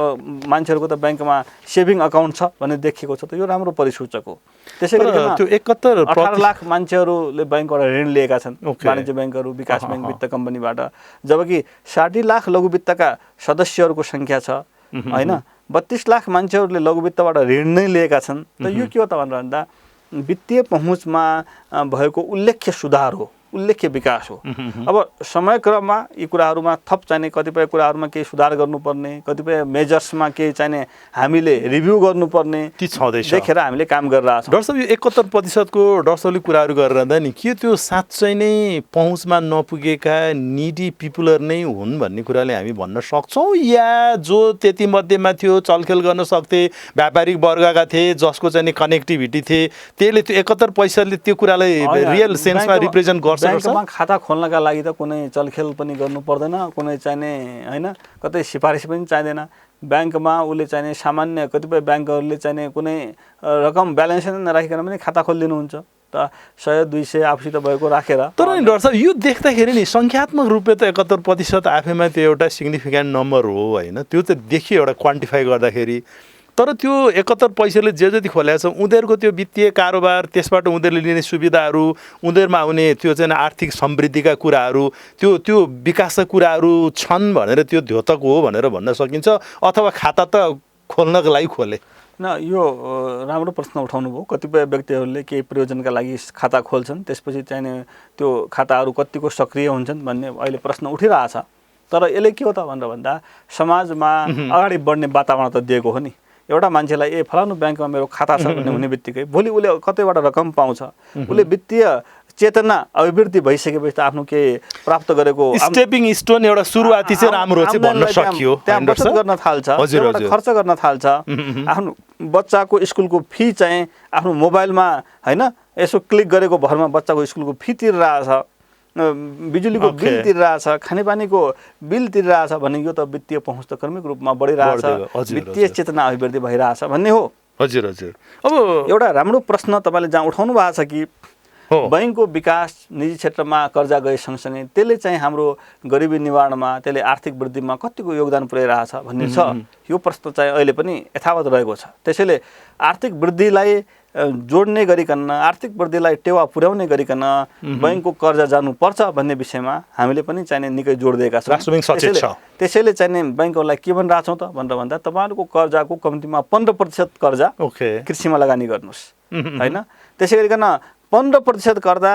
मान्छेहरूको त ब्याङ्कमा सेभिङ अकाउन्ट छ भन्ने देखिएको छ। त यो राम्रो परिसूचक हो। त्यसै गरी त्यो 18 लाख मान्छेहरूले ब्याङ्कबाट ऋण लिएका छन्, वाणिज्य ब्याङ्कहरू, विकास ब्याङ्क, वित्त कम्पनीबाट। जबकि 60 लाख लघुवित्तका सदस्यहरूको सङ्ख्या छ होइन। 32 लाख मान्छेहरूले लघुवित्तबाट ऋण नै लिएका छन्। त यो के हो त भनेर भन्दा वित्तीय पहुँचमा भएको उल्लेख्य सुधार हो, उल्लेख्य विकास हो। अब समयक्रममा यी कुराहरूमा थप चाहिने कतिपय कुराहरूमा केही सुधार गर्नुपर्ने, कतिपय मेजर्समा केही चाहिने हामीले रिभ्यू गर्नुपर्ने ती छँदैछ, देखेर हामीले काम गरिरहेछौँ। डाक्टर साहब यो 71%को डाक्टर साहबले कुराहरू गरिरहँदा नि के त्यो साँच्चै नै पहुँचमा नपुगेका निडी पिपुलहरू नै हुन् भन्ने कुराले हामी भन्न सक्छौँ, या जो त्यति मध्येमा थियो, चलखेल गर्न सक्थे, व्यापारिक वर्गका थिए, जसको चाहिँ कनेक्टिभिटी थिए, त्यसले त्यो 71%ले त्यो कुरालाई रियल सेन्समा रिप्रेजेन्ट गर्छ? ब्याङ्कमा खाता खोल्नका लागि त कुनै चलखेल पनि गर्नु पर्दैन, कुनै चाहिने होइन, कतै सिफारिस पनि चाहिँदैन। ब्याङ्कमा उसले चाहिने सामान्य कतिपय ब्याङ्कहरूले चाहिने कुनै रकम ब्यालेन्स नराखिकन पनि खाता खोलिदिनुहुन्छ। त 100-200 आफूसित भएको राखेर। तर नि डाक्टर साहब यो देख्दाखेरि नि सङ्ख्यात्मक रूपले त 71% आफैमा त्यो एउटा सिग्निफिकेन्ट नम्बर हो होइन, त्यो त देखियो एउटा क्वान्टिफाई गर्दाखेरि। तर त्यो 71%ले जे जति खोलेको छ उनीहरूको त्यो वित्तीय कारोबार, त्यसबाट उनीहरूले लिने सुविधाहरू, उनीहरूमा आउने त्यो चाहिँ आर्थिक समृद्धिका कुराहरू, त्यो विकासका कुराहरू छन् भनेर त्यो द्योतक हो भनेर भन्न सकिन्छ, अथवा खाता त खोल्नको लागि खोले? न, यो राम्रो प्रश्न उठाउनु भयो। कतिपय व्यक्तिहरूले केही प्रयोजनका लागि खाता खोल्छन्, त्यसपछि चाहिने त्यो खाताहरू कतिको सक्रिय हुन्छन् भन्ने अहिले प्रश्न उठिरहेछ। तर यसले के हो त भनेर भन्दा समाजमा अगाडि बढ्ने वातावरण त दिएको हो नि। एउटा मान्छेलाई फलानु ब्याङ्कमा मेरो खाता छ भन्ने हुने बित्तिकै भोलि उसले कतैबाट रकम पाउँछ, उसले वित्तीय चेतना अभिवृद्धि भइसकेपछि त आफ्नो के प्राप्त गरेको स्टेपिङ स्टोन एउटा सुरुवाती चाहिँ राम्रो चाहिँ भन्न सकियो, त्यहाँ बचत गर्न थाल्छ, खर्च गर्न थाल्छ। आफ्नो बच्चाको स्कुलको फी चाहिँ आफ्नो मोबाइलमा होइन यसो क्लिक गरेको भरमा बच्चाको स्कुलको फी तिरिरहेछ, बिजुलीको बिल तिरिरहेछ, खानेपानीको बिल तिरिरहेछ भने यो त वित्तीय पहुँच त क्रमिक रूपमा बढिरहेछ, वित्तीय चेतना अभिवृद्धि भइरहेछ भन्ने हो। हजुर हजुर। अब एउटा राम्रो प्रश्न तपाईँले जहाँ उठाउनु भएको छ कि बैंकको विकास निजी क्षेत्रमा कर्जा गए सँगसँगै त्यसले चाहिँ हाम्रो गरिबी निवारणमा, त्यसले आर्थिक वृद्धिमा कतिको योगदान पुर्याइरहेछ भन्ने छ। यो प्रश्न चाहिँ अहिले पनि यथावत रहेको छ। त्यसैले आर्थिक वृद्धिलाई जोड्ने गरिकन, आर्थिक वृद्धिलाई टेवा पुर्याउने गरिकन बैंकको कर्जा जानुपर्छ भन्ने विषयमा हामीले पनि चाहिने निकै जोड दिएका छौँ। त्यसैले चाहिने बैंकहरूलाई के भनिरहेछौँ त भनेर भन्दा तपाईँहरूको कर्जाको कम्तीमा 15% कर्जा कृषिमा लगानी गर्नुहोस् होइन। त्यसै गरिकन 15% कर्जा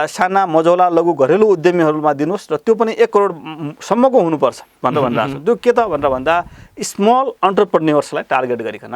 साना मझौला लघु घरेलु उद्यमीहरूमा दिनुहोस् र त्यो पनि 1 करोडसम्मको हुनुपर्छ भनेर भनिरहेको छ। त्यो के त भनेर भन्दा स्मल अन्टरप्रेन्योर्सलाई टार्गेट गरिकन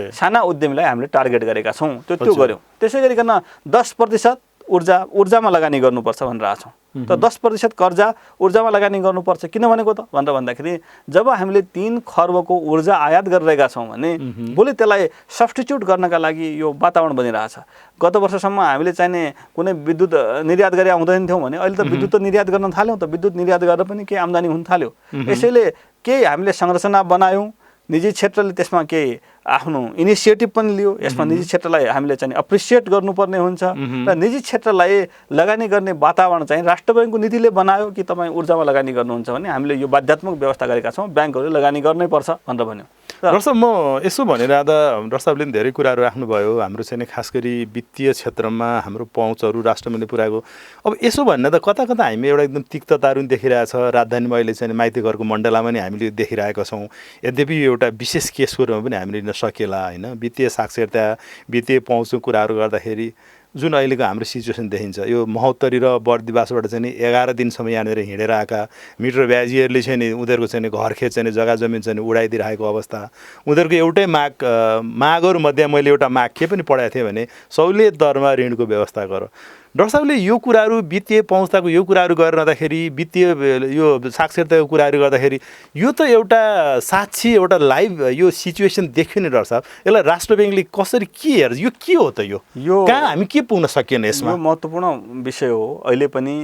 साना उद्यमीलाई हामीले टार्गेट गरेका छौँ। त्यो गऱ्यौँ। त्यसै गरिकन 10% ऊर्जामा लगानी गर्नुपर्छ भनिरहेको छौँ। त 10% कर्जा ऊर्जामा लगानी गर्नुपर्छ किन भनेको त भनेर भन्दाखेरि जब हामीले 3 खर्बको ऊर्जा आयात गरिरहेका छौँ भने भोलि त्यसलाई सब्स्टिट्युट गर्नका लागि यो वातावरण बनिरहेछ। गत वर्षसम्म हामीले चाहिने कुनै विद्युत निर्यात गरे आउँदैन थियौँ भने अहिले त विद्युत त निर्यात गर्न थाल्यौँ, त विद्युत निर्यात गरेर पनि केही आम्दानी हुन थाल्यो। यसैले केही हामीले संरचना बनायौँ, निजी क्षेत्रले त्यसमा केही आफ्नो इनिसिएटिभ पनि लियो। यसमा निजी क्षेत्रलाई हामीले चाहिँ अप्रिसिएट गर्नुपर्ने हुन्छ र निजी क्षेत्रलाई लगानी गर्ने वातावरण चाहिँ राष्ट्र बैङ्कको नीतिले बनायो कि तपाईँ ऊर्जामा लगानी गर्नुहुन्छ भने हामीले यो बाध्यात्मक व्यवस्था गरेका छौँ, ब्याङ्कहरूले लगानी गर्नै पर्छ भनेर भन्यो। डाक्टर साहब, म यसो भनिरहँदा डाक्टर साहबले धेरै कुराहरू राख्नुभयो। हाम्रो चाहिँ खास गरी वित्तीय क्षेत्रमा हाम्रो पहुँचहरू राष्ट्रले पुऱ्याएको। अब यसो भन्ने त कता कता हामी एउटा एकदम तिक्तताहरू पनि देखिरहेछ। राजधानीमा अहिले चाहिँ माइती घरको मण्डलामा नि हामीले देखिरहेका छौँ। यद्यपि एउटा विशेष केसको रूपमा पनि हामीले लिन सकेला होइन। वित्तीय साक्षरता, वित्तीय पहुँचको कुराहरू गर्दाखेरि जुन अहिलेको हाम्रो सिचुएसन देखिन्छ, यो महोत्तरी र बर्दिवासबाट चाहिँ 11 दिनसम्म यहाँनिर हिँडेर आएका मिटर ब्याजीहरूले चाहिँ नि उनीहरूको चाहिँ घरखेत चाहिँ जग्गा जमिन चाहिँ उडाइदिइरहेको अवस्था। उनीहरूको एउटै मागहरू मध्ये मैले एउटा माग के पनि पढाएको थिएँ भने सहुलियत दरमा ऋणको व्यवस्था गर। डाक्टर साहबले यो कुराहरू वित्तीय पहुँचताको यो कुराहरू गरिरहँदाखेरि, वित्तीय यो साक्षरताको कुराहरू गर्दाखेरि यो त एउटा साक्षी, एउटा लाइभ यो सिचुएसन देखियो नि डाक्टर साहब। यसलाई राष्ट्र ब्याङ्कले कसरी के हेर्छ? यो के हो त? यो कहाँ हामी के पुग्न सकिएन यसमा? यो महत्त्वपूर्ण विषय हो। अहिले पनि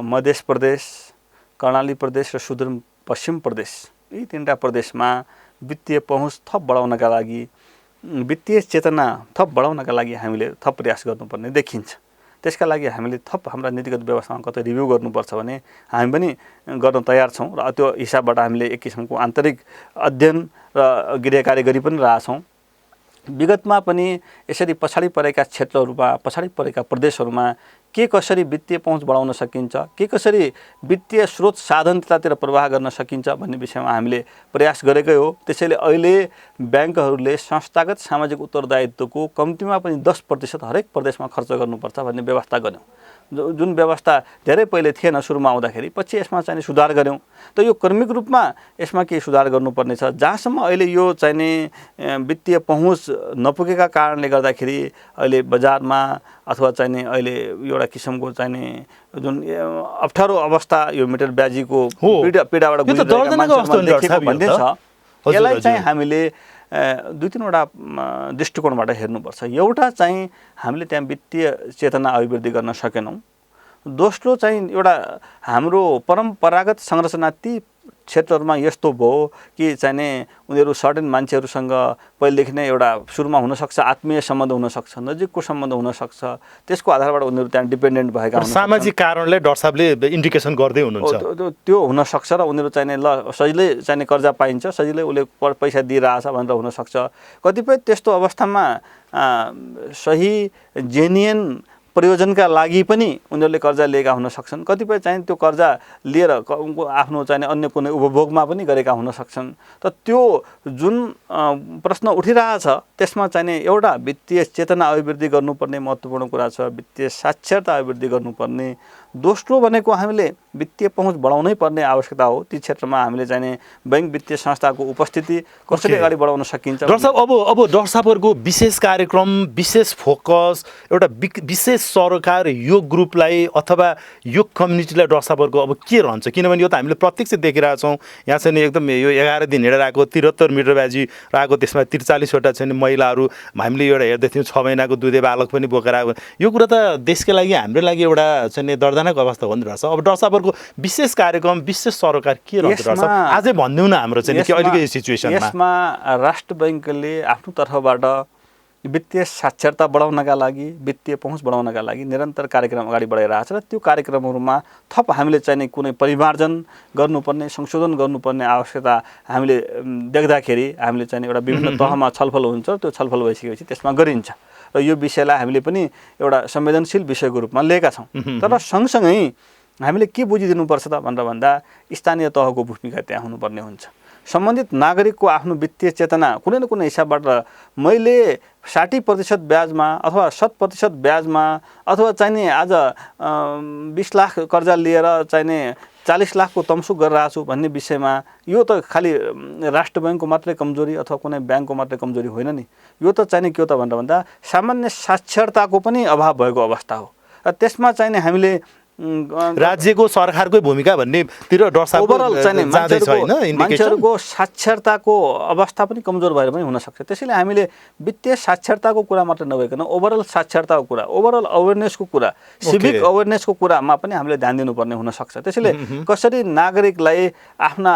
मध्य प्रदेश, कर्णाली प्रदेश र सुदूरपश्चिम प्रदेश, यी 3टा प्रदेशमा वित्तीय पहुँच थप बढाउनका लागि, वित्तीय चेतना थप बढाउनका लागि हामीले थप प्रयास गर्नुपर्ने देखिन्छ। त्यसका लागि हामीले थप हाम्रा नीतिगत व्यवस्थामा कतै रिभ्यू गर्नुपर्छ भने हामी पनि गर्न तयार छौँ र त्यो हिसाबबाट हामीले एक किसिमको आन्तरिक अध्ययन र गृह कार्य गरि पनि रहेछौँ। विगतमा पनि यसरी पछाडि परेका क्षेत्रहरूमा, पछाडि परेका प्रदेशहरूमा के कसरी वित्तीय पहुँच बढाउन सकिन्छ, के कसरी वित्तीय स्रोत साधन त्यतातिर प्रवाह गर्न सकिन्छ भन्ने विषयमा हामीले प्रयास गरेकै हो। त्यसैले अहिले ब्याङ्कहरूले संस्थागत सामाजिक उत्तरदायित्वको कम्तीमा पनि 10% हरेक प्रदेशमा खर्च गर्नुपर्छ भन्ने व्यवस्था गऱ्यौँ। जुन व्यवस्था धेरै पहिले थिएन सुरुमा आउँदाखेरि, पछि यसमा चाहिँ सुधार गऱ्यौँ। त यो क्रमिक रूपमा यसमा केही सुधार गर्नुपर्ने छ। जहाँसम्म अहिले यो चाहिने वित्तीय पहुँच नपुगेका कारणले गर्दाखेरि अहिले बजारमा अथवा चाहिने अहिले एउटा किसिमको चाहिने जुन अप्ठ्यारो अवस्था यो मिटर ब्याजीको पीडाबाट भन्ने छ, यसलाई चाहिँ हामीले 2-3वटा दृष्टिकोणबाट हेर्नुपर्छ। एउटा चाहिँ हामीले त्यहाँ वित्तीय चेतना अभिवृद्धि गर्न सकेनौँ। दोस्रो चाहिँ एउटा हाम्रो परम्परागत संरचना ती क्षेत्रहरूमा यस्तो भयो कि चाहिने उनीहरू सर्टेन मान्छेहरूसँग पहिलेदेखि नै एउटा सुरुमा हुनसक्छ आत्मीय सम्बन्ध हुनसक्छ, नजिकको सम्बन्ध हुनसक्छ, त्यसको आधारबाट उनीहरू त्यहाँ डिपेन्डेन्ट भएका हुन्छन्। सामाजिक कारणले डाक्टर साहबले इन्डिकेसन गर्दै हुनुहुन्छ त्यो हुनसक्छ र उनीहरू चाहिने ल सजिलै चाहिने कर्जा पाइन्छ, सजिलै उसले पैसा दिइरहेछ भनेर हुनसक्छ। कतिपय त्यस्तो अवस्थामा सही जेन्युन प्रयोजनका लागि पनि उनीहरूले कर्जा लिएका हुन सक्छन्। कतिपय चाहिँ त्यो कर्जा लिएर आफ्नो चाहिने अन्य कुनै उपभोगमा पनि गरेका हुन सक्छन्। त त्यो जुन प्रश्न उठिरहेछ त्यसमा चाहिने एउटा वित्तीय चेतना अभिवृद्धि गर्नुपर्ने महत्त्वपूर्ण कुरा छ, वित्तीय साक्षरता अभिवृद्धि गर्नुपर्ने। दोस्रो भनेको हामीले वित्तीय पहुँच बढाउनै पर्ने आवश्यकता हो। ती क्षेत्रमा हामीले चाहिने बैंक वित्तीय संस्थाको उपस्थिति कसरी अगाडि बढाउन सकिन्छ। डाक्टर साहब अब डाक्टर साहबहरूको विशेष कार्यक्रम, विशेष फोकस, एउटा विशेष सरकार यो ग्रुपलाई अथवा यो कम्युनिटीलाई डाक्टर साहबहरूको अब के रहन्छ? किनभने यो त हामीले प्रत्यक्ष देखिरहेको छौँ। यहाँ चाहिँ एकदम यो 11 दिन हिँडेर आएको 73 मिटर ब्याजी आएको, त्यसमा 43वटा चाहिँ महिलाहरू हामीले एउटा हेर्दै थियौँ, 6 महिनाको दुधे बालक पनि बोकेर आएको। यो कुरा त देशकै लागि, हाम्रो लागि एउटा चाहिँ दर्दनाक अवस्था हो नि रहेछ। अब डाक्टर साहबहरूको विशेष कार्यक्रम, विशेष सरकार के रहन्छ डाक्टर साहब? अझै भनिदिउँ न हाम्रो चाहिँ के अहिलेको यो सिचुएसनमा। यसमा राष्ट्र बैंकले आफ्नो तर्फबाट वित्तीय साक्षरता बढाउनका लागि, वित्तीय पहुँच बढाउनका लागि निरन्तर कार्यक्रम अगाडि बढाइरहेछ र त्यो कार्यक्रमहरूमा थप हामीले चाहिने कुनै परिमार्जन गर्नुपर्ने, संशोधन गर्नुपर्ने आवश्यकता हामीले देख्दाखेरि हामीले चाहिने एउटा विभिन्न तहमा छलफल हुन्छ। त्यो छलफल भइसकेपछि त्यसमा गरिन्छ र यो विषयलाई हामीले पनि एउटा संवेदनशील विषयको रूपमा लिएका छौँ। तर सँगसँगै हामीले के बुझिदिनुपर्छ त भनेर भन्दा स्थानीय तहको भूमिका त्यहाँ हुनुपर्ने हुन्छ। सम्बन्धित नागरिकको आफ्नो वित्तीय चेतना कुनै न कुनै हिसाबबाट मैले 60% ब्याजमा अथवा 100% ब्याजमा अथवा चाहिने आज 20 लाख कर्जा लिएर चाहिने 40 लाखको तमसुक गरिरहेको छु भन्ने विषयमा यो त खालि राष्ट्र बैंकको मात्रै कमजोरी अथवा कुनै ब्याङ्कको मात्रै कमजोरी होइन नि। यो त चाहिने के हो त भनेर भन्दा सामान्य साक्षरताको पनि अभाव भएको अवस्था हो। र त्यसमा चाहिने हामीले राज्यको सरकारकै भूमिका भन्नेतिर ओभरअल चाहिने मान्छेहरूको साक्षरताको अवस्था पनि कमजोर भएर पनि हुनसक्छ। त्यसैले हामीले वित्तीय साक्षरताको कुरा मात्र नभइकन ओभरअल साक्षरताको कुरा, ओभरअल अवेरनेसको कुरा, सिभिक अवेरनेसको कुरामा पनि हामीले ध्यान दिनुपर्ने हुनसक्छ। त्यसैले कसरी नागरिकलाई आफ्ना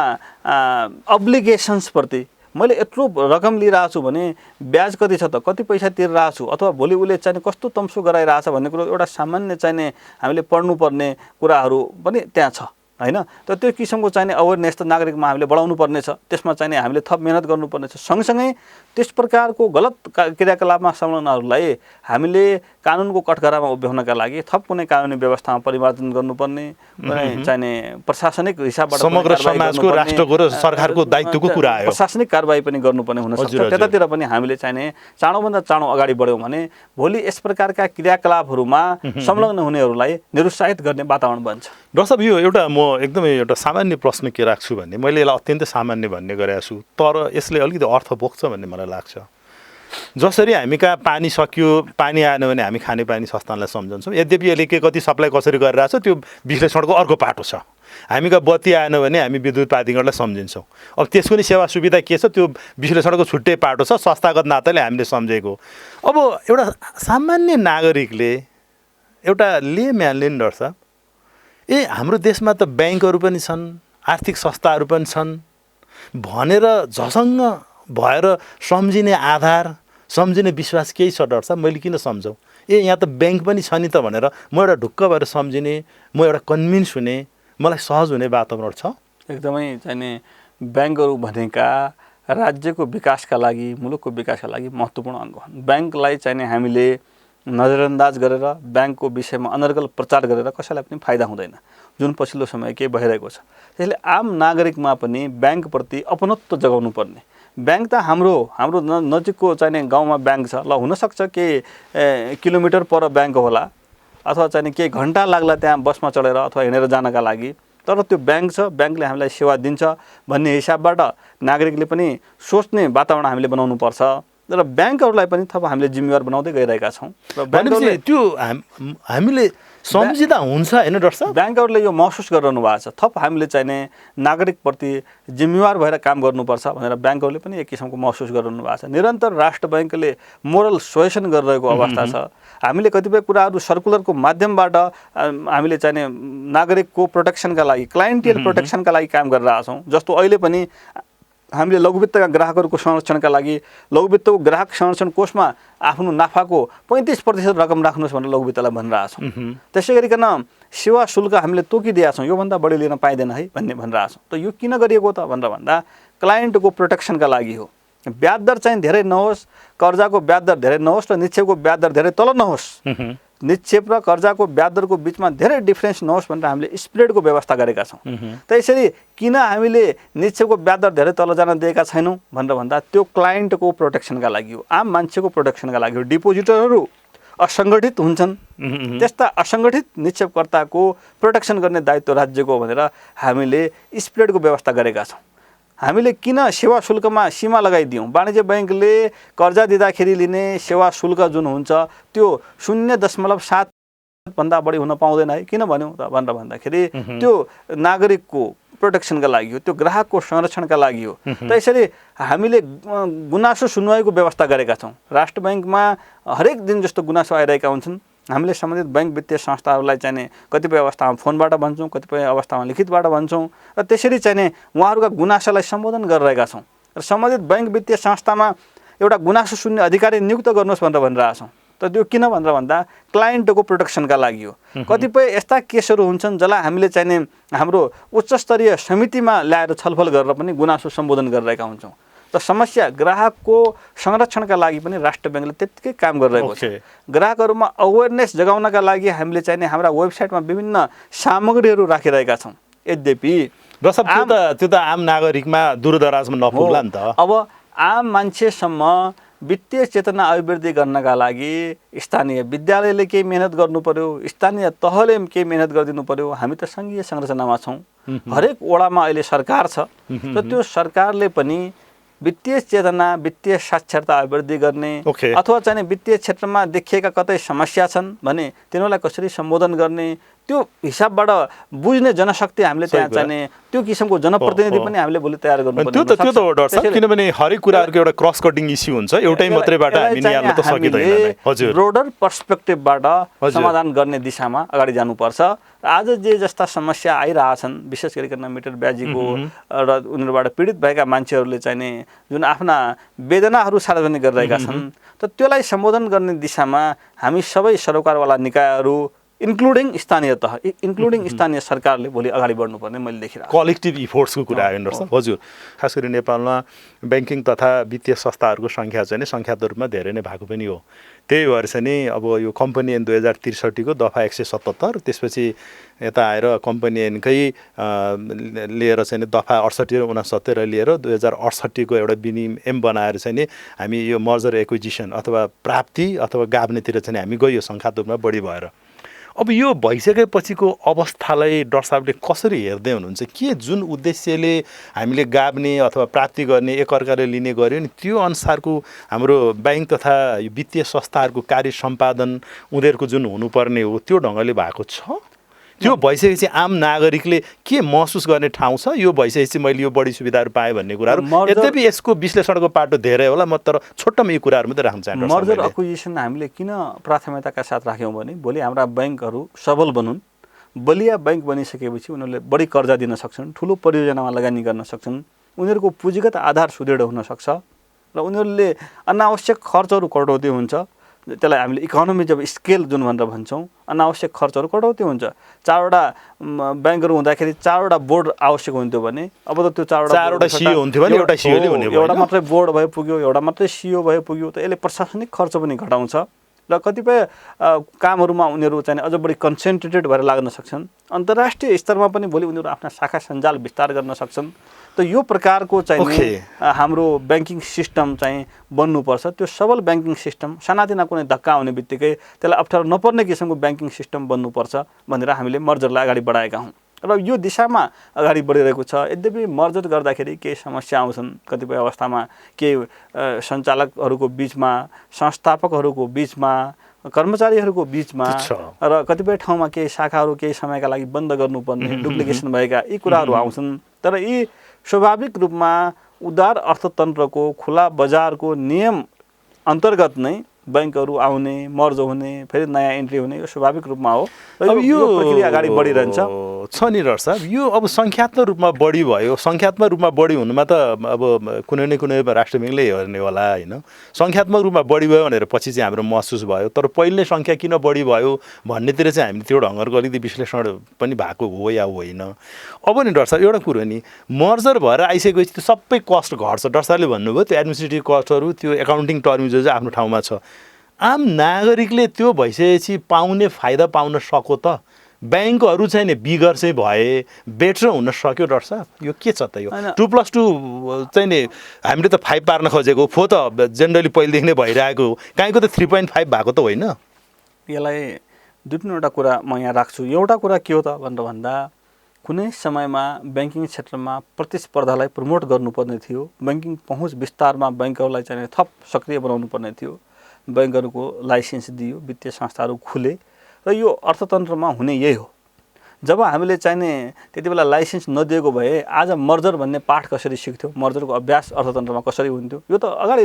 अब्लिगेसन्सप्रति मैले यत्रो रकम लिइरहेको छु भने ब्याज कति छ त, कति पैसा तिरिरहेको छु, अथवा भोलि उसले चाहिने कस्तो तम्सु गराइरहेछ भन्ने कुरो एउटा सामान्य चाहिने हामीले पढ्नुपर्ने कुराहरू पनि त्यहाँ छ हैन। त त्यो किसिमको चाहिने अवेरनेस त नागरिकमा हामीले बढाउनु पर्नेछ। त्यसमा चाहिने हामीले थप मेहनत गर्नुपर्नेछ। सँगसँगै त्यस प्रकारको गलत क्रियाकलापमा संलग्नहरूलाई हामीले कानुनको कठघरामा उभ्याउनका लागि थप कुनै कानुनी व्यवस्थामा परिवर्तन गर्नुपर्ने, कुनै चाहिने प्रशासनिक हिसाबबाट समग्र समाजको, राष्ट्रको र सरकारको दायित्वको कुरा आयो। प्रशासनिक कारबाही पनि गर्नुपर्ने हुनसक्छ। त्यतातिर पनि हामीले चाहिने चाँडोभन्दा चाँडो अगाडि बढ्यौँ भने भोलि यस प्रकारका क्रियाकलापहरूमा संलग्न हुनेहरूलाई निरुत्साहित गर्ने वातावरण बन्छ। डाक्टर साहब, यो एउटा म एकदमै एउटा सामान्य प्रश्न के राख्छु भन्ने, मैले यसलाई अत्यन्तै सामान्य भन्ने गरेको छु, तर यसले अलिकति अर्थ बोक्छ भन्ने मलाई लाग्छ। जसरी हामी कहाँ पानी सकियो, पानी आएन भने हामी खानेपानी संस्थानलाई सम्झन्छौँ। यद्यपि यसले के कति सप्लाई कसरी गरिरहेछ त्यो विश्लेषणको अर्को पाटो छ। हामी कहाँ बत्ती आएन भने हामी विद्युत प्राधिकरणलाई सम्झिन्छौँ। अब त्यसको नि सेवा सुविधा के छ त्यो विश्लेषणको छुट्टै पाटो छ, संस्थागत नाताले हामीले सम्झेको। अब एउटा सामान्य नागरिकले, एउटा लेम्यानले नि डाक्टर साहब, हाम्रो देशमा त ब्याङ्कहरू पनि छन्, आर्थिक संस्थाहरू पनि छन् भनेर झसङ्ग भएर सम्झिने आधार, सम्झिने विश्वास केही छ डाक्टर साहब? मैले किन सम्झौँ? यहाँ त ब्याङ्क पनि छ नि त भनेर म एउटा ढुक्क भएर सम्झिने, म एउटा कन्भिन्स हुने, मलाई सहज हुने वातावरण छ। एकदमै चाहिने ब्याङ्कहरू भनेका राज्यको विकासका लागि, मुलुकको विकासका लागि महत्त्वपूर्ण अङ्ग हुन्। ब्याङ्कलाई चाहिने हामीले नजरअन्दाज गरेर, ब्याङ्कको विषयमा अनर्गल प्रचार गरेर कसैलाई पनि फाइदा हुँदैन, जुन पछिल्लो समय के भइरहेको छ। त्यसैले आम नागरिकमा पनि ब्याङ्कप्रति अपनत्व जगाउनु पर्ने। ब्याङ्क त हाम्रो नजिकको चाहिने गाउँमा ब्याङ्क छ, ल हुनसक्छ केही किलोमिटर पर ब्याङ्क होला अथवा चाहिने केही घन्टा लाग्ला त्यहाँ बसमा चढेर अथवा हिँडेर जानका लागि, तर त्यो ब्याङ्क छ, ब्याङ्कले हामीलाई सेवा दिन्छ भन्ने हिसाबबाट नागरिकले पनि सोच्ने वातावरण हामीले बनाउनु पर्छ। र ब्याङ्कहरूलाई पनि थप हामीले जिम्मेवार बनाउँदै गइरहेका छौँ। र ब्याङ्कहरूले त्यो हामीले सम्झिँदा हुन्छ होइन डाक्टर साहब? ब्याङ्कहरूले यो महसुस गरिरहनु भएको छ, थप हामीले चाहिने नागरिकप्रति जिम्मेवार भएर काम गर्नुपर्छ भनेर ब्याङ्कहरूले पनि एक किसिमको महसुस गरिरहनु भएको छ। निरन्तर राष्ट्र ब्याङ्कले मोरल सुएसन गरिरहेको अवस्था छ। हामीले कतिपय कुराहरू सर्कुलरको माध्यमबाट हामीले चाहिने नागरिकको प्रोटेक्सनका लागि, क्लाइन्टियल प्रोटेक्सनका लागि काम गरिरहेका छौँ। जस्तो अहिले पनि हामीले लघुवित्तका ग्राहकहरूको संरक्षणका लागि लघुवित्तको ग्राहक संरक्षण कोषमा आफ्नो नाफाको 35% रकम राख्नुहोस् भनेर लघुवित्तलाई भनिरहेका छौँ। त्यसै गरिकन सेवा शुल्क हामीले तोकिदिएका छौँ, योभन्दा बढी लिन पाइँदैन है भन्ने भनिरहेका छौँ। त यो किन गरिएको त भनेर भन्दा क्लाइन्टको प्रोटेक्सनका लागि हो। ब्याज दर चाहिँ धेरै नहोस्, कर्जाको ब्याज दर धेरै नहोस् र निक्षेपको ब्याज दर धेरै तल नहोस्, निक्षेप र कर्जाको ब्याज दरको बिचमा धेरै डिफ्रेन्स नहोस् भनेर हामीले स्प्रेडको व्यवस्था गरेका छौँ। त यसरी किन हामीले निक्षेपको ब्याज दर धेरै तल जान दिएका छैनौँ भनेर भन्दा त्यो क्लाइन्टको प्रोटेक्सनका लागि हो, आम मान्छेको प्रोटेक्सनका लागि हो। डिपोजिटरहरू असङ्गठित हुन्छन् त्यस्ता असङ्गठित निक्षेपकर्ताको प्रोटेक्सन गर्ने दायित्व राज्यको भनेर हामीले स्प्रेडको व्यवस्था गरेका छौँ। हामीले किन सेवा शुल्कमा सीमा लगाइदियौँ? वाणिज्य बैङ्कले कर्जा दिँदाखेरि लिने सेवा शुल्क जुन हुन्छ त्यो 0.7 भन्दा बढी हुन पाउँदैन है। किन भन्यौँ त भनेर भन्दाखेरि त्यो नागरिकको प्रोटेक्सनका लागि हो, त्यो ग्राहकको संरक्षणका लागि हो। त यसरी हामीले गुनासो सुनवाईको व्यवस्था गरेका छौँ। राष्ट्र बैङ्कमा हरेक दिन जस्तो गुनासो आइरहेका हुन्छन्। हामीले सम्बन्धित बैङ्क वित्तीय संस्थाहरूलाई चाहिने कतिपय अवस्थामा फोनबाट भन्छौँ, कतिपय अवस्थामा लिखितबाट भन्छौँ र त्यसरी चाहिने उहाँहरूका गुनासोलाई सम्बोधन गरिरहेका छौँ। र सम्बन्धित बैङ्क वित्तीय संस्थामा एउटा गुनासो सुन्ने अधिकारी नियुक्त गर्नुहोस् भनेर भनिरहेका छौँ। त त्यो किन भनेर भन्दा क्लाइन्टको प्रोटेक्सनका लागि हो। कतिपय यस्ता केसहरू हुन्छन् जसलाई हामीले चाहिने हाम्रो उच्च स्तरीय समितिमा ल्याएर छलफल गरेर पनि गुनासो सम्बोधन गरिरहेका हुन्छौँ। त समस्या ग्राहकको संरक्षणका लागि पनि राष्ट्र ब्याङ्कले त्यत्तिकै काम गरिरहेको छ। ग्राहकहरूमा अवेरनेस जगाउनका लागि हामीले चाहिने हाम्रा वेबसाइटमा विभिन्न सामग्रीहरू राखिरहेका छौँ। यद्यपि त्यो त आम नागरिकमा दूरदराजमा नपुग्ला नि त। अब आम मान्छेसम्म वित्तीय चेतना अभिवृद्धि गर्नका लागि स्थानीय विद्यालयले केही मेहनत गर्नु पर्यो, स्थानीय तहले केही मेहनत गरिदिनु पर्यो। हामी त सङ्घीय संरचनामा छौँ, हरेक वडामा अहिले सरकार छ। र त्यो सरकारले पनि वित्तीय चेतना, वित्तीय साक्षरता अभिवृद्धि गर्ने अथवा चाहिँ वित्तीय क्षेत्रमा देखिएका कतै समस्या छन् भने तिनीहरूलाई कसरी सम्बोधन गर्ने, त्यो हिसाबबाट बुझ्ने जनशक्ति हामीले त्यहाँ चाहिने त्यो किसिमको जनप्रतिनिधि पनि हामीले भोलि तयार गर्नुपर्छ। त्यो त डाक्टर साहब, किनभने हरेक कुराहरूको एउटा क्रस कटिङ इस्यु हुन्छ, एउटै मात्रैबाट हामी निहाल्न त सकिँदैन। हजुर, ब्रोडर पर्सपेक्टिभबाट समाधान गर्ने दिशामा अगाडि जानुपर्छ। आज जे जस्ता समस्या आइरहेछन्, विशेष गरिकन मिटर ब्याजीको र उनीहरूबाट पीडित भएका मान्छेहरूले चाहिने जुन आफ्ना वेदनाहरू सार्वजनिक गरिरहेका छन्, त त्यसलाई सम्बोधन गर्ने दिशामा हामी सबै सरोकारवाला निकायहरू इन्क्लुडिङ स्थानीय तह, इन्क्लुडिङ स्थानीय सरकारले भोलि अगाडि बढ्नुपर्ने मैले देखिरहेको छु। कलेक्टिभ इफोर्ट्सको कुरा आयो नि हजुर। खास गरी नेपालमा ब्याङ्किङ तथा वित्तीय संस्थाहरूको सङ्ख्या चाहिँ संख्यात्मक रूपमा धेरै नै भएको पनि हो। त्यही भएर चाहिँ नि अब यो कम्पनी ऐन 2063 को दफा 177, त्यसपछि यता आएर कम्पनी ऐनकै लिएर चाहिँ दफा 68 र 69 लिएर 2068 को एउटा विनियम बनाएर चाहिँ नि हामी यो मर्जर एक्विजिसन अथवा प्राप्ति अथवा गाभ्नेतिर चाहिँ हामी गयो सङ्ख्यात्मक रूपमा बढी भएर। अब यो भइसकेपछिको अवस्थालाई डाक्टर साहबले कसरी हेर्दै हुनुहुन्छ? के जुन उद्देश्यले हामीले गाभ्ने अथवा प्राप्ति गर्ने एकअर्काले लिने गर्यो नि त्यो अनुसारको हाम्रो ब्याङ्क तथा वित्तीय संस्थाहरूको कार्य सम्पादन उनीहरूको जुन हुनुपर्ने हो त्यो ढङ्गले भएको छ? त्यो भइसकेपछि आम नागरिकले के महसुस गर्ने ठाउँ छ? यो भइसकेपछि मैले यो बढी सुविधाहरू पाएँ भन्ने कुराहरू, यद्यपि यसको विश्लेषणको पाटो धेरै होला, म तर छोटोमा यो कुराहरू मात्रै राख्न चाहन्छु। मर्जर एक्विजिसन हामीले किन प्राथमिकताका साथ राख्यौँ भने भोलि हाम्रा ब्याङ्कहरू सबल बनुन्। बलिया ब्याङ्क बनिसकेपछि उनीहरूले बढी कर्जा दिन सक्छन्, ठुलो परियोजनामा लगानी गर्न सक्छन्, उनीहरूको पुँजीगत आधार सुदृढ हुन सक्छ र उनीहरूले अनावश्यक खर्चहरू कटौती हुन्छ। त्यसलाई हामीले इकोनोमिज अफ स्केल जुन भनेर भन्छौँ, अनावश्यक खर्चहरू कटौती हुन्छ। 4वटा ब्याङ्कहरू हुँदाखेरि 4वटा बोर्ड आवश्यक हुन्थ्यो भने अब त त्यो 4वटा सिइओ हुन्थ्यो भने एउटा सिइओले हुने भयो, एउटा मात्रै बोर्ड भए पुग्यो, एउटा मात्रै सिइओ भए पुग्यो। त यसले प्रशासनिक खर्च पनि घटाउँछ र कतिपय कामहरूमा उनीहरू चाहिँ अझ बढी कन्सन्ट्रेटेड भएर लाग्न सक्छन्। अन्तर्राष्ट्रिय स्तरमा पनि भोलि उनीहरू आफ्ना शाखा सञ्जाल विस्तार गर्न सक्छन्। त यो प्रकारको चाहिँ हाम्रो ब्याङ्किङ सिस्टम चाहिँ बन्नुपर्छ। त्यो सबल ब्याङ्किङ सिस्टम, सानातिना कुनै धक्का हुने बित्तिकै त्यसलाई अप्ठ्यारो नपर्ने किसिमको ब्याङ्किङ सिस्टम बन्नुपर्छ भनेर हामीले मर्जरलाई अगाडि बढाएका हौँ र यो दिशामा अगाडि बढिरहेको छ। यद्यपि मर्जर गर्दाखेरि केही समस्या आउँछन्, कतिपय अवस्थामा केही सञ्चालकहरूको बिचमा, संस्थापकहरूको बिचमा, कर्मचारीहरूको बिचमा र कतिपय ठाउँमा केही शाखाहरू केही समयका लागि बन्द गर्नुपर्ने, डुप्लिकेसन भएका यी कुराहरू आउँछन्। तर यी स्वाभाविक रूपमा उदार अर्थतन्त्रको खुला बजारको नियम अन्तर्गत नै ब्याङ्कहरू आउने, मर्ज हुने, फेरि नयाँ एन्ट्री हुने यो स्वाभाविक रूपमा हो। अब यो प्रक्रिया अगाडि बढिरहन्छ छ नि डाक्टर साहब। यो अब सङ्ख्यात्मक रूपमा बढी भयो, सङ्ख्यात्मक रूपमा बढी हुनुमा त अब कुनै न कुनै राष्ट्र ब्याङ्कले हेर्ने होला होइन। सङ्ख्यात्मक रूपमा बढी भयो भनेर पछि चाहिँ हाम्रो महसुस भयो, तर पहिले सङ्ख्या किन बढी भयो भन्नेतिर चाहिँ हामीले त्यो ढङ्गको अलिकति विश्लेषण पनि भएको हो या होइन। अब नि डाक्टर साहब एउटा कुरो नि, मर्जर भएर आइसकेपछि त्यो सबै कस्ट घट्छ। डाक्टर साहबले भन्नुभयो त्यो एडमिनिस्ट्रेटिभ कस्टहरू, त्यो एकाउन्टिङ टर्मिजहरू चाहिँ आफ्नो ठाउँमा छ। आम नागरिकले त्यो भइसकेपछि पाउने फाइदा पाउन सक्यो त? ब्याङ्कहरू चाहिँ नि बिगर चाहिँ भए, बेटर हुन सक्यो डाक्टर साहब? यो के छ त? यो 2+2 चाहिँ नि हामीले त 5 पार्न खोजेको, 4 त जेनरली पहिलेदेखि नै भइरहेको, काहीँको त 3.5 भएको त होइन? यसलाई दुई तिनवटा कुरा म यहाँ राख्छु। एउटा कुरा के हो त भनेर भन्दा कुनै समयमा ब्याङ्किङ क्षेत्रमा प्रतिस्पर्धालाई प्रमोट गर्नुपर्ने थियो, ब्याङ्किङ पहुँच विस्तारमा ब्याङ्कहरूलाई चाहिँ थप सक्रिय बनाउनु पर्ने थियो, ब्याङ्कहरूको लाइसेन्स दियो, वित्तीय संस्थाहरू खुले र यो अर्थतन्त्रमा हुने यही हो। जब हामीले चाहिने त्यति बेला लाइसेन्स नदिएको भए आज मर्जर भन्ने पाठ कसरी सिक्थ्यौँ, मर्जरको अभ्यास अर्थतन्त्रमा कसरी हुन्थ्यो, यो त अगाडि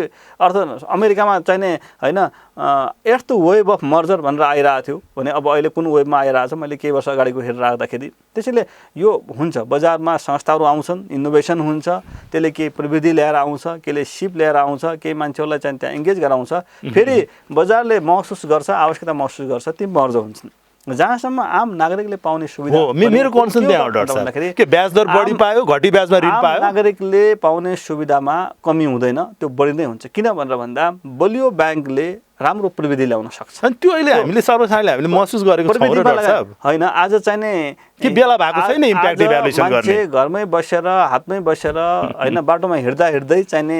अमेरिकामा चाहिने होइन at the wave of merger भनेर आइरहेको थियो भने अब अहिले कुन वेबमा आइरहेको छ मैले केही वर्ष अगाडिको हेरेर राख्दाखेरि। त्यसैले यो हुन्छ, बजारमा संस्थाहरू आउँछन्, इनोभेसन हुन्छ, त्यसले केही प्रविधि ल्याएर आउँछ, केहीले सिप ल्याएर आउँछ, केही मान्छेहरूलाई चाहिँ त्यहाँ इङ्गेज गराउँछ, फेरि बजारले महसुस गर्छ, आवश्यकता महसुस गर्छ, ती मर्ज हुन्छन्। जहाँसम्म आम नागरिकले पाउने सुविधा मेरो कन्सर्न त्यहाँ भन्दाखेरि के ब्याज दर बढी पायो, घटी ब्याजमा ऋण पायो, नागरिकले पाउने सुविधामा कमी हुँदैन, त्यो बढिँदै हुन्छ। किन भनेर भन्दा बलियो ब्याङ्कले राम्रो प्रविधि ल्याउन सक्छ। अनि त्यो अहिले हामीले सर्वसाधारणले हामीले महसुस गरेको छौँ र डाक्टर साहब होइन। आज चाहिने के बेला भएको छैन इम्प्याक्ट इभ्यालुएसन गर्ने, मान्छे घरमै बसेर हातमै बसेर होइन बाटोमा हिँड्दा हिँड्दै चाहिने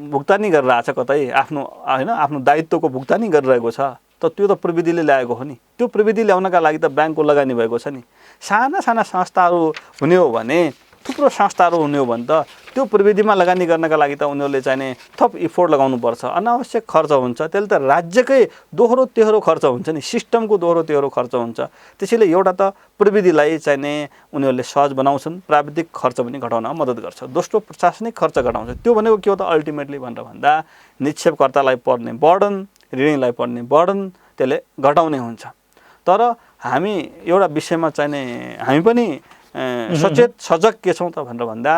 भुक्तानी गरेर आएको छ, कतै आफ्नो होइन आफ्नो दायित्वको भुक्तानी गरिरहेको छ, त त्यो त प्रविधिले ल्याएको हो नि। त्यो प्रविधि ल्याउनका लागि त ब्याङ्कको लगानी भएको छ नि। साना साना संस्थाहरू हुने हो भने, थुप्रो संस्थाहरू हुने हो भने त त्यो प्रविधिमा लगानी गर्नका लागि त उनीहरूले चाहिने थप इफोर्ट लगाउनुपर्छ, अनावश्यक खर्च हुन्छ। त्यसले त राज्यकै दोहोरो तेह्रो खर्च हुन्छ नि, सिस्टमको दोहोरो तेह्रो खर्च हुन्छ। त्यसैले एउटा त प्रविधिलाई चाहिने उनीहरूले सहज बनाउँछन्, प्राविधिक खर्च पनि घटाउन मद्दत गर्छ। दोस्रो प्रशासनिक खर्च घटाउँछ। त्यो भनेको के हो त अल्टिमेटली भनेर भन्दा निक्षेपकर्तालाई पर्ने बर्डन, ऋणीलाई पर्ने बर्डन त्यसले घटाउने हुन्छ। तर हामी एउटा विषयमा चाहिने हामी पनि सचेत सजग के छौँ त भनेर भन्दा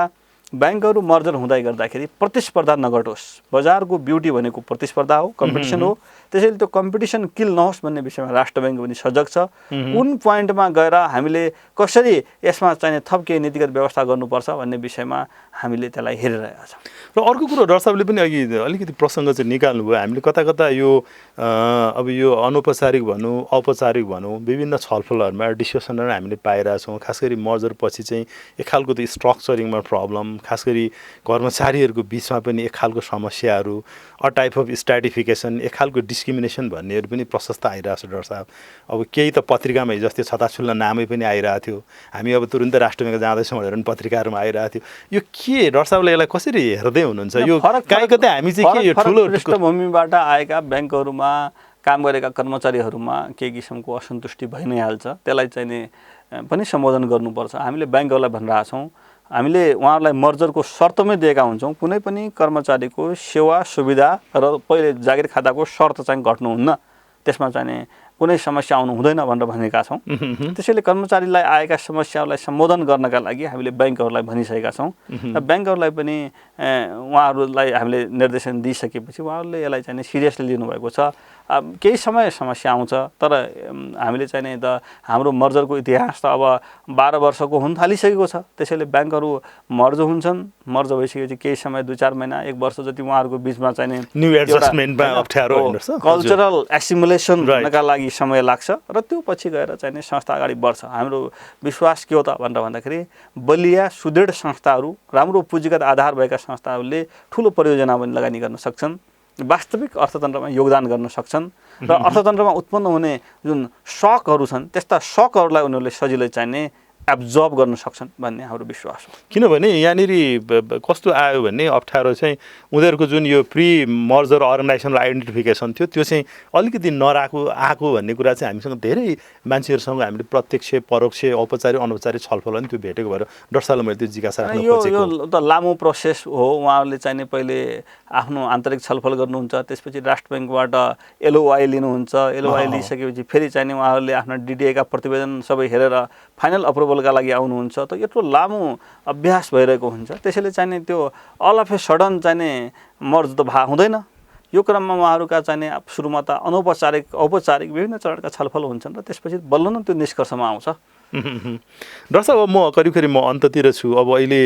ब्याङ्कहरू मर्जर हुँदै गर्दाखेरि प्रतिस्पर्धा नघटोस्। बजारको ब्युटी भनेको प्रतिस्पर्धा हो, कम्पिटिसन हो। त्यसैले त्यो कम्पिटिसन किल नहोस् भन्ने विषयमा राष्ट्र ब्याङ्क पनि सजग छ। कुन पोइन्टमा गएर हामीले कसरी यसमा चाहिने थप केही नीतिगत व्यवस्था गर्नुपर्छ भन्ने विषयमा हामीले त्यसलाई हेरिरहेका छौँ। र अर्को कुरो डाक्टर साहबले पनि अघि अलिकति प्रसङ्ग चाहिँ निकाल्नुभयो। हामीले कता कता यो अब यो अनौपचारिक भनौँ औपचारिक भनौँ विभिन्न छलफलहरूमा डिस्कसनहरू हामीले पाइरहेछौँ। खास गरी मर्जर पछि चाहिँ एक खालको त स्ट्रक्चरिङमा प्रब्लम, खास गरी कर्मचारीहरूको बिचमा पनि एक खालको समस्याहरू, अ टाइप अफ स्ट्राटिफिकेसन, एक खालको डिस्क्रिमिनेसन भन्नेहरू पनि प्रशस्त आइरहेको छ डाक्टर साहब। अब केही त पत्रिकामा जस्तै छताछुल्ला नामै पनि आइरहेको थियो। हामी अब तुरुन्तै राष्ट्र ब्याङ्क जाँदैछौँ भनेर पनि पत्रिकाहरूमा आइरहेको थियो। यो के डाक्टर साहबले यसलाई कसरी हेर्दै हुनुहुन्छ? यो कहीँ कतै हामी चाहिँ के यो ठुलो पृष्ठभूमिबाट आएका ब्याङ्कहरूमा काम गरेका कर्मचारीहरूमा केही किसिमको असन्तुष्टि भइ नै हाल्छ। त्यसलाई चाहिने पनि सम्बोधन गर्नुपर्छ। हामीले ब्याङ्कहरूलाई भनिरहेका छौँ, हामीले उहाँहरूलाई मर्जरको शर्तमै दिएका हुन्छौँ, कुनै पनि कर्मचारीको सेवा सुविधा र पहिले जागिर खाताको शर्त चाहिँ घट्नुहुन्न, त्यसमा चाहिने कुनै समस्या आउनु हुँदैन भनेर भनेका छौँ। त्यसैले कर्मचारीलाई आएका समस्याहरूलाई सम्बोधन गर्नका लागि हामीले ब्याङ्कहरूलाई भनिसकेका छौँ। र ब्याङ्कहरूलाई पनि उहाँहरूलाई हामीले निर्देशन दिइसकेपछि उहाँहरूले यसलाई चाहिँ सिरियसली लिनुभएको छ। केही समय समस्या आउँछ, तर हामीले चाहिँ त हाम्रो मर्जरको इतिहास त अब 12 वर्षको हुन थालिसकेको छ। त्यसैले ब्याङ्कहरू मर्ज हुन्छन्, मर्ज भइसकेपछि केही समय 2-4 महिना 1 वर्ष जति उहाँहरूको बिचमा चाहिँ न्यू एडजस्टमेन्टमा अप्ठ्यारो हुँदछ, कल्चरल एसिमुलेसन हुनका लागि समय लाग्छ र त्यो पछि गएर चाहिँ संस्था अगाडि बढ्छ। हाम्रो विश्वास के हो त भनेर भन्दाखेरि बलिया सुदृढ संस्थाहरू, राम्रो पुँजीगत आधार भएका संस्थाहरूले ठुलो परियोजना पनि लगानी गर्न सक्छन्, वास्तविक अर्थतन्त्रमा योगदान गर्न सक्छन् र अर्थतन्त्रमा उत्पन्न हुने जुन सकहरू छन् त्यस्ता सकहरूलाई उनीहरूले सजिलै चाहिने एब्जर्ब गर्न सक्छन् भन्ने हाम्रो विश्वास हो। किनभने यहाँनिर कस्तो आयो भने अप्ठ्यारो चाहिँ उनीहरूको जुन यो प्री मर्जर अर्गनाइजेसनल आइडेन्टिफिकेसन थियो त्यो चाहिँ अलिकति आएको भन्ने कुरा चाहिँ हामीसँग धेरै मान्छेहरूसँग हामीले प्रत्यक्ष परोक्ष औपचारिक अनौपचारिक छलफल पनि त्यो भेटेको भएर डाक्टर साहबले मैले त्यो जिज्ञासा राख्न खोजेको। यो त लामो प्रोसेस हो। उहाँहरूले चाहिने पहिले आफ्नो आन्तरिक छलफल गर्नुहुन्छ, त्यसपछि राष्ट्र ब्याङ्कबाट एलओआई लिनुहुन्छ, एलओआई लिइसकेपछि फेरि चाहिने उहाँहरूले आफ्ना डिडिएका प्रतिवेदन सबै हेरेर फाइनल अप्रुभलका लागि आउनुहुन्छ। त यत्रो लामो अभ्यास भइरहेको हुन्छ। त्यसैले चाहिने त्यो अल अफ ए सडन चाहिने मर्ज त हुँदैन। यो क्रममा उहाँहरूका चाहिने सुरुमा त औपचारिक विभिन्न चरणका छलफल हुन्छन् र त्यसपछि बल्ल न त्यो निष्कर्षमा आउँछ। डाक्टर साहब, अब म करिब करिब म अन्ततिर छु। अब अहिले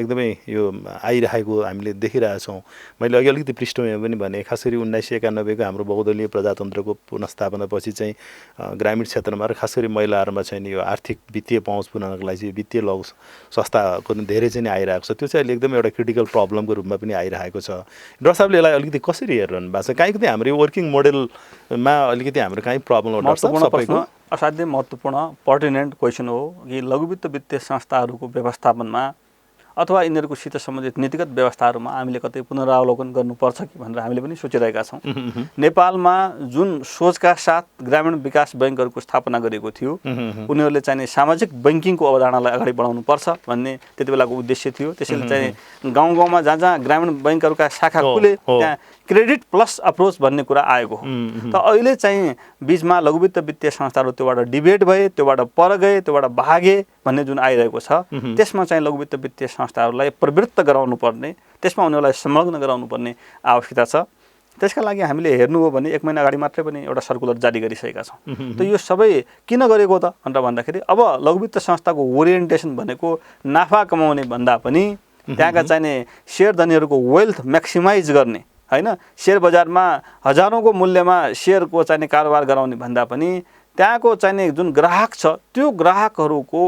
एकदमै यो आइरहेको हामीले देखिरहेछौँ। मैले अघि अलिकति पृष्ठभूमिमा पनि भने, खास गरी 1991 को हाम्रो बहुदलीय प्रजातन्त्रको पुनर्स्थापनापछि चाहिँ ग्रामीण क्षेत्रमा र खास गरी महिलाहरूमा चाहिँ यो आर्थिक वित्तीय पहुँच पुर्याउनको लागि चाहिँ वित्तीय लघु संस्थाको धेरै चाहिँ आइरहेको छ। त्यो चाहिँ अहिले एकदमै एउटा क्रिटिकल प्रब्लमको रूपमा पनि आइरहेको छ। डाक्टर साहबले यसलाई अलिकति कसरी हेरिरहनु भएको छ? काहीँ हाम्रो यो वर्किङ मोडेलमा अलिकति हाम्रो काहीँ प्रब्लम हो डाक्टर साहब? सबैको असाध्यै महत्त्वपूर्ण पर्टिनेन्ट क्वेसन हो कि लघुवित्त वित्तीय संस्थाहरूको व्यवस्थापनमा अथवा यिनीहरूकोसित सम्बन्धित नीतिगत व्यवस्थाहरूमा हामीले कतै पुनरावलोकन गर्नुपर्छ कि भनेर हामीले पनि सोचिरहेका छौँ। नेपालमा जुन सोचका साथ ग्रामीण विकास बैङ्कहरूको स्थापना गरेको थियो, उनीहरूले चाहिँ सामाजिक बैङ्किङको अवधारणालाई अगाडि बढाउनुपर्छ भन्ने त्यति बेलाको उद्देश्य थियो। त्यसैले चाहिँ गाउँ गाउँमा जहाँ जहाँ ग्रामीण बैङ्कहरूका शाखा खुले त्यहाँ क्रेडिट प्लस अप्रोच भन्ने कुरा आएको हो। त अहिले चाहिँ बिचमा लघुवित्त वित्तीय संस्थाहरू त्योबाट डिबेट भए, त्योबाट पर गए, त्योबाट भागे भन्ने जुन आइरहेको छ, त्यसमा चाहिँ लघुवित्त वित्तीय संस्थाहरूलाई प्रवृत्त गराउनु पर्ने, त्यसमा उनीहरूलाई संलग्न गराउनु पर्ने आवश्यकता छ। त्यसका लागि हामीले हेर्नु हो भने 1 महिना अगाडि मात्रै पनि एउटा सर्कुलर जारी गरिसकेका छौँ। त यो सबै किन गरेको त भनेर भन्दाखेरि अब लघुवित्त संस्थाको ओरिएन्टेसन भनेको नाफा कमाउने भन्दा पनि त्यहाँका चाहिने सेयर धनीहरूको वेल्थ म्याक्सिमाइज गर्ने, होइन, सेयर बजारमा हजारौँको मूल्यमा सेयरको चाहिने कारोबार गराउने भन्दा पनि त्यहाँको चाहिने जुन ग्राहक छ त्यो ग्राहकहरूको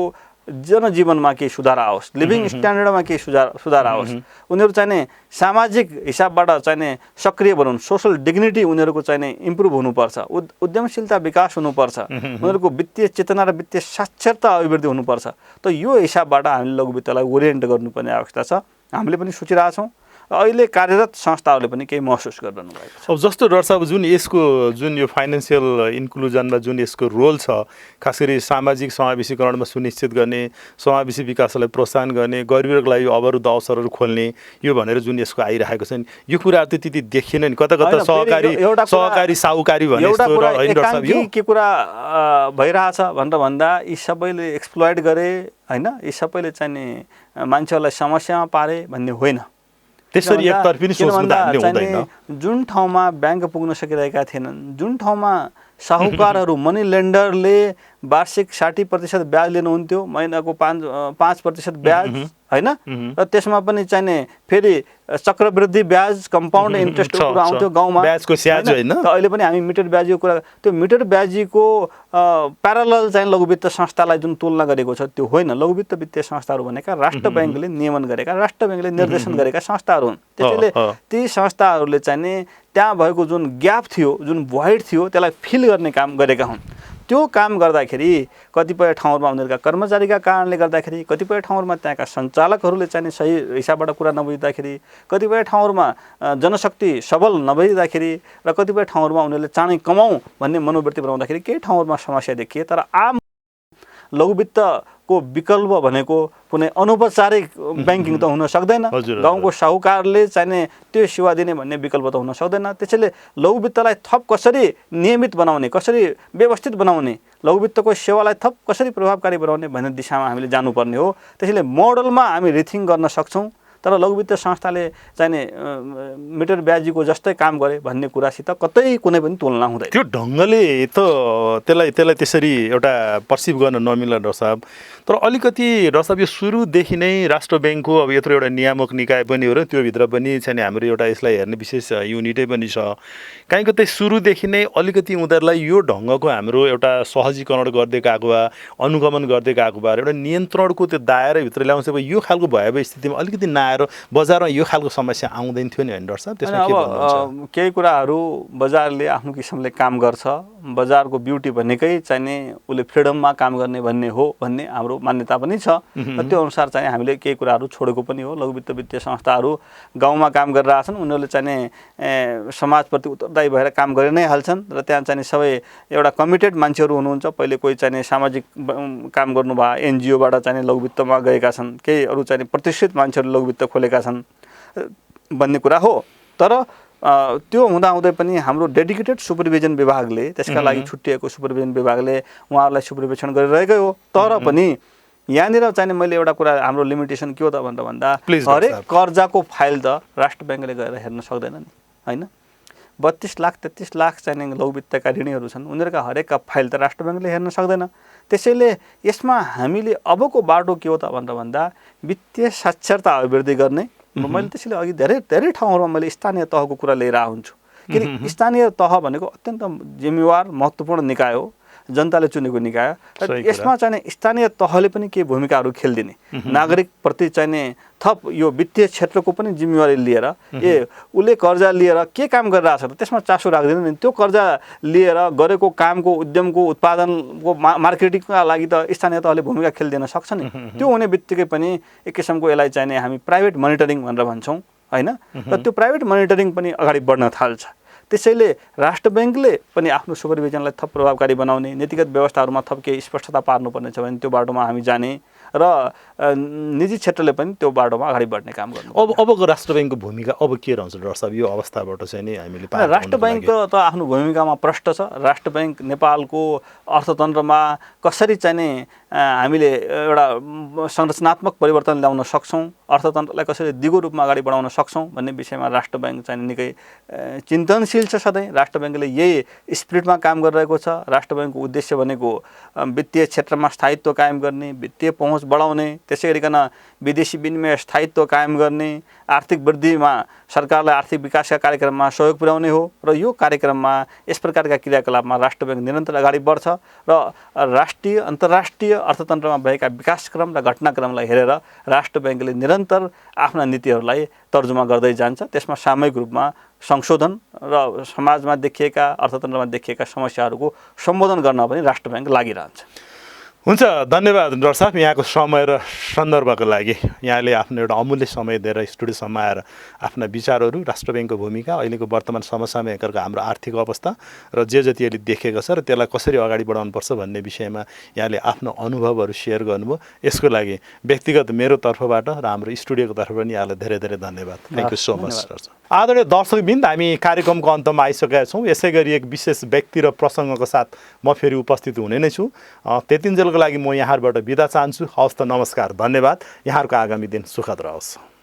जनजीवनमा केही सुधार आओस्, लिभिङ स्ट्यान्डर्डमा केही सुधार आओस्, उनीहरू चाहिने सामाजिक हिसाबबाट चाहिने सक्रिय बनाउनु, सोसल डिग्निटी उनीहरूको चाहिने इम्प्रुभ हुनुपर्छ, उद्यमशीलता विकास हुनुपर्छ, उनीहरूको वित्तीय चेतना र वित्तीय साक्षरता अभिवृद्धि हुनुपर्छ। त यो हिसाबबाट हामीले लघुवित्तलाई ओरिएन्ट गर्नुपर्ने आवश्यकता छ। हामीले पनि सोचिरहेछौँ। अहिले कार्यरत संस्थाहरूले पनि केही महसुस गरिरहनु भएको छ। अब जस्तो डाक्टर साहब, जुन यो फाइनेन्सियल इन्क्लुजनमा जुन यसको रोल छ, खास गरी सामाजिक समावेशीकरणमा सुनिश्चित गर्ने, समावेशी विकासलाई प्रोत्साहन गर्ने, गरिबीहरूको लागि अवरुद्ध अवसरहरू खोल्ने, यो भनेर जुन यसको आइरहेको छ नि, यो कुराहरू त त्यति देखिएन नि। कता कता सहकारी साहुकारी भने जस्तो होइन डाक्टर साहब? यो के कुरा भइरहेछ भनेर भन्दा यी सबैले एक्सप्लोइट गरे, होइन, यी सबैले चाहिँ मान्छेहरूलाई समस्यामा पारे भन्ने होइन। त्यसरी एकतर्फी सोच्नु त हामीले हुँदैन। जुन ठाउँमा ब्याङ्क पुग्न सकिरहेका थिएनन्, जुन ठाउँमा साहुकारहरू मनी लेन्डरले वार्षिक 60% ब्याज लिनुहुन्थ्यो, महिनाको 5% ब्याज, होइन, र त्यसमा पनि चाहिने फेरि चक्रवृद्धि ब्याज, कम्पाउन्ड इन्ट्रेस्टको कुरा आउँथ्यो गाउँमा, ब्याजको स्याज होइन। त अहिले पनि हामी मिटर ब्याजीको कुरा, त्यो मिटर ब्याजीको प्यारलल चाहिँ लघुवित्त संस्थालाई जुन तुलना गरेको छ त्यो होइन। लघुवित्त वित्तीय संस्थाहरू भनेका राष्ट्र ब्याङ्कले नियमन गरेका, राष्ट्र ब्याङ्कले निर्देशन गरेका संस्थाहरू हुन्। त्यसैले ती संस्थाहरूले चाहिँ त्यहाँ भएको जुन ग्याप थियो, जुन भोइड थियो, त्यसलाई फिल गर्ने काम गरेका हुन्। त्यो काम गर्दाखेरि कतिपय ठाउँहरूमा उनीहरूका कर्मचारीका कारणले गर्दाखेरि, कतिपय ठाउँहरूमा त्यहाँका सञ्चालकहरूले चाहिँ सही हिसाबबाट कुरा नबुझ्दाखेरि, कतिपय ठाउँहरूमा जनशक्ति सबल नभइदिँदाखेरि र कतिपय ठाउँहरूमा उनीहरूले चाँडै कमाउँ भन्ने मनोवृत्ति बनाउँदाखेरि केही ठाउँहरूमा समस्या देखिए। तर आम लघुवित्तको विकल्प भनेको कुनै अनौपचारिक ब्याङ्किङ त हुन सक्दैन। गाउँको साहुकारले चाहिने त्यो सेवा दिने भन्ने विकल्प त हुन सक्दैन। त्यसैले लघुवित्तलाई थप कसरी नियमित बनाउने, कसरी व्यवस्थित बनाउने, लघुवित्तको सेवालाई थप कसरी प्रभावकारी बनाउने भन्ने दिशामा हामीले जानुपर्ने हो। त्यसैले मोडलमा हामी रिथिङ गर्न सक्छौँ, तर लघुवित्त संस्थाले चाहिने मिटर ब्याजीको जस्तै काम गरे भन्ने कुरासित कतै कुनै पनि तुलना हुँदैन। त्यो ढङ्गले त त्यसलाई त्यसरी एउटा पर्सिभ गर्न नमिल्ला डाक्टर साहब। तर अलिकति डाक्टर साहब, यो सुरुदेखि नै राष्ट्र ब्याङ्कको अब यत्रो एउटा नियामक निकाय पनि हो र त्योभित्र पनि चाहिँ हाम्रो एउटा यसलाई हेर्ने विशेष युनिटै पनि छ। काहीँ कतै सुरुदेखि नै अलिकति उनीहरूलाई यो ढङ्गको हाम्रो एउटा सहजीकरण गर्दै गएको भए, अनुगमन गर्दै गएको भए, एउटा नियन्त्रणको त्यो दायराभित्र ल्याउँछ अब यो खालको भयावह स्थितिमा अलिकति नआएर बजारमा यो खालको समस्या आउँदैन थियो नि, होइन डाक्टर साहब? त्यसमा के भन्नुहुन्छ? केही कुराहरू बजारले आफ्नो किसिमले काम गर्छ। बजारको ब्युटी भनेकै चाहिने उसले फ्रिडममा काम गर्ने भन्ने हो भन्ने हाम्रो मान्यता पनि छ। त्यो अनुसार चाहिँ हामीले केही कुराहरू छोडेको पनि हो। लघुवित्त वित्तीय संस्थाहरू गाउँमा काम गरिरहेछन्, उनीहरूले चाहिने समाजप्रति उत्तरदायी भएर काम गरि नै हाल्छन् र त्यहाँ चाहिँ सबै एउटा कमिटेड मान्छेहरू हुनुहुन्छ। पहिले कोही चाहिने सामाजिक काम गर्नुभयो, एनजिओबाट चाहिँ लघुवित्तमा गएका छन्, केही अरू चाहिँ प्रतिष्ठित मान्छेहरू लघुवित्त खोलेका छन् भन्ने कुरा हो। तर त्यो हुँदाहुँदै पनि हाम्रो डेडिकेटेड सुपरभिजन विभागले, त्यसका लागि छुट्टिएको सुपरभिजन विभागले उहाँहरूलाई सुपरभिजन गरिरहेकै हो। तर पनि यहाँनिर चाहिँ मैले एउटा कुरा, हाम्रो लिमिटेसन के हो त भनेर भन्दा हरेक कर्जाको फाइल त राष्ट्र ब्याङ्कले गएर हेर्न सक्दैन नि, होइन। 32 लाख 33 लाख चाहिँ लघुवित्तका ऋणीहरू छन्, उनीहरूका हरेकका फाइल त राष्ट्र ब्याङ्कले हेर्न सक्दैन। त्यसैले यसमा हामीले अबको बाटो के हो त भनेर भन्दा वित्तीय साक्षरता अभिवृद्धि गर्ने। मैले त्यसैले अघि धेरै धेरै ठाउँहरूमा मैले स्थानीय तहको कुरा लिएर आउँछु, किन स्थानीय तह भनेको अत्यन्त जिम्मेवार महत्त्वपूर्ण निकाय हो, जनताले चुनेको निकाय। र यसमा चाहिँ स्थानीय तहले पनि केही भूमिकाहरू खेलिदिने, नागरिकप्रति चाहिँ थप यो वित्तीय क्षेत्रको पनि जिम्मेवारी लिएर उसले कर्जा लिएर के काम गरिरहेछ त त्यसमा चासो राख्दैन नि। त्यो कर्जा लिएर गरेको कामको उद्यमको उत्पादनको मार्केटिङका लागि त स्थानीय तहले भूमिका खेलिदिन सक्छ नि। त्यो हुने बित्तिकै पनि एक किसिमको यसलाई चाहिँ हामी प्राइभेट मोनिटरिङ भनेर भन्छौँ होइन। र त्यो प्राइभेट मोनिटरिङ पनि अगाडि बढ्न थाल्छ। त्यसैले राष्ट्र ब्याङ्कले पनि आफ्नो सुपरभिजनलाई थप प्रभावकारी बनाउने, नीतिगत व्यवस्थाहरूमा थप केही स्पष्टता पार्नुपर्नेछ भने त्यो बाटोमा हामी जाने र निजी क्षेत्रले पनि त्यो बाटोमा अगाडि बढ्ने काम गर्नु। अबको राष्ट्र ब्याङ्कको भूमिका अब के रहन्छ डाक्टर साहब? यो अवस्थाबाट चाहिँ नि हामीले राष्ट्र ब्याङ्क त आफ्नो भूमिकामा प्रष्ट छ। राष्ट्र ब्याङ्क नेपालको अर्थतन्त्रमा कसरी चाहिँ नि हामीले एउटा संरचनात्मक परिवर्तन ल्याउन सक्छौँ, अर्थतन्त्रलाई कसरी दिगो रूपमा अगाडि बढाउन सक्छौँ भन्ने विषयमा राष्ट्र ब्याङ्क चाहिँ निकै चिन्तनशील छ। सधैँ राष्ट्र ब्याङ्कले यही स्पिरिटमा काम गरिरहेको छ। राष्ट्र ब्याङ्कको उद्देश्य भनेको वित्तीय क्षेत्रमा स्थायित्व कायम गर्ने, वित्तीय पहुँच बढाउने, त्यसै गरिकन विदेशी विनिमय स्थायित्व कायम गर्ने, आर्थिक वृद्धिमा सरकारलाई आर्थिक विकासका कार्यक्रममा सहयोग पुर्याउने हो। र यो कार्यक्रममा यस प्रकारका क्रियाकलापमा राष्ट्र ब्याङ्क निरन्तर अगाडि बढ्छ र राष्ट्रिय अन्तर्राष्ट्रिय अर्थतन्त्रमा भएका विकासक्रम र घटनाक्रमलाई हेरेर राष्ट्र ब्याङ्कले निरन्तर आफ्ना नीतिहरूलाई तर्जुमा गर्दै जान्छ। त्यसमा सामूहिक रूपमा संशोधन र समाजमा देखिएका अर्थतन्त्रमा देखिएका समस्याहरूको सम्बोधन गर्न पनि राष्ट्र ब्याङ्क लागिरहन्छ। हुन्छ, धन्यवाद डाक्टर साहब यहाँको समय र सन्दर्भको लागि। यहाँले आफ्नो एउटा अमूल्य समय दिएर स्टुडियोसम्म आएर आफ्ना विचारहरू, राष्ट्र ब्याङ्कको भूमिका, अहिलेको वर्तमान समसामयिकहरूको हाम्रो आर्थिक अवस्था र जे जति अहिले देखेको छ र त्यसलाई कसरी अगाडि बढाउनुपर्छ भन्ने विषयमा यहाँले आफ्नो अनुभवहरू सेयर गर्नुभयो। यसको लागि व्यक्तिगत मेरो तर्फबाट र हाम्रो स्टुडियोको तर्फबाट पनि यहाँलाई धेरै धेरै धन्यवाद। Thank you so much. आदरणीय दर्शकवृन्द, हामी कार्यक्रमको अन्तमा आइसकेका छौँ। यसै गरी एक विशेष व्यक्ति र प्रसङ्गको साथ म फेरि उपस्थित हुने नै छु। त्यतिन्जेलको लागि म यहाँबाट बिदा चाहन्छु। हवस् त, नमस्कार, धन्यवाद। यहाँहरूको आगामी दिन सुखद रहोस्।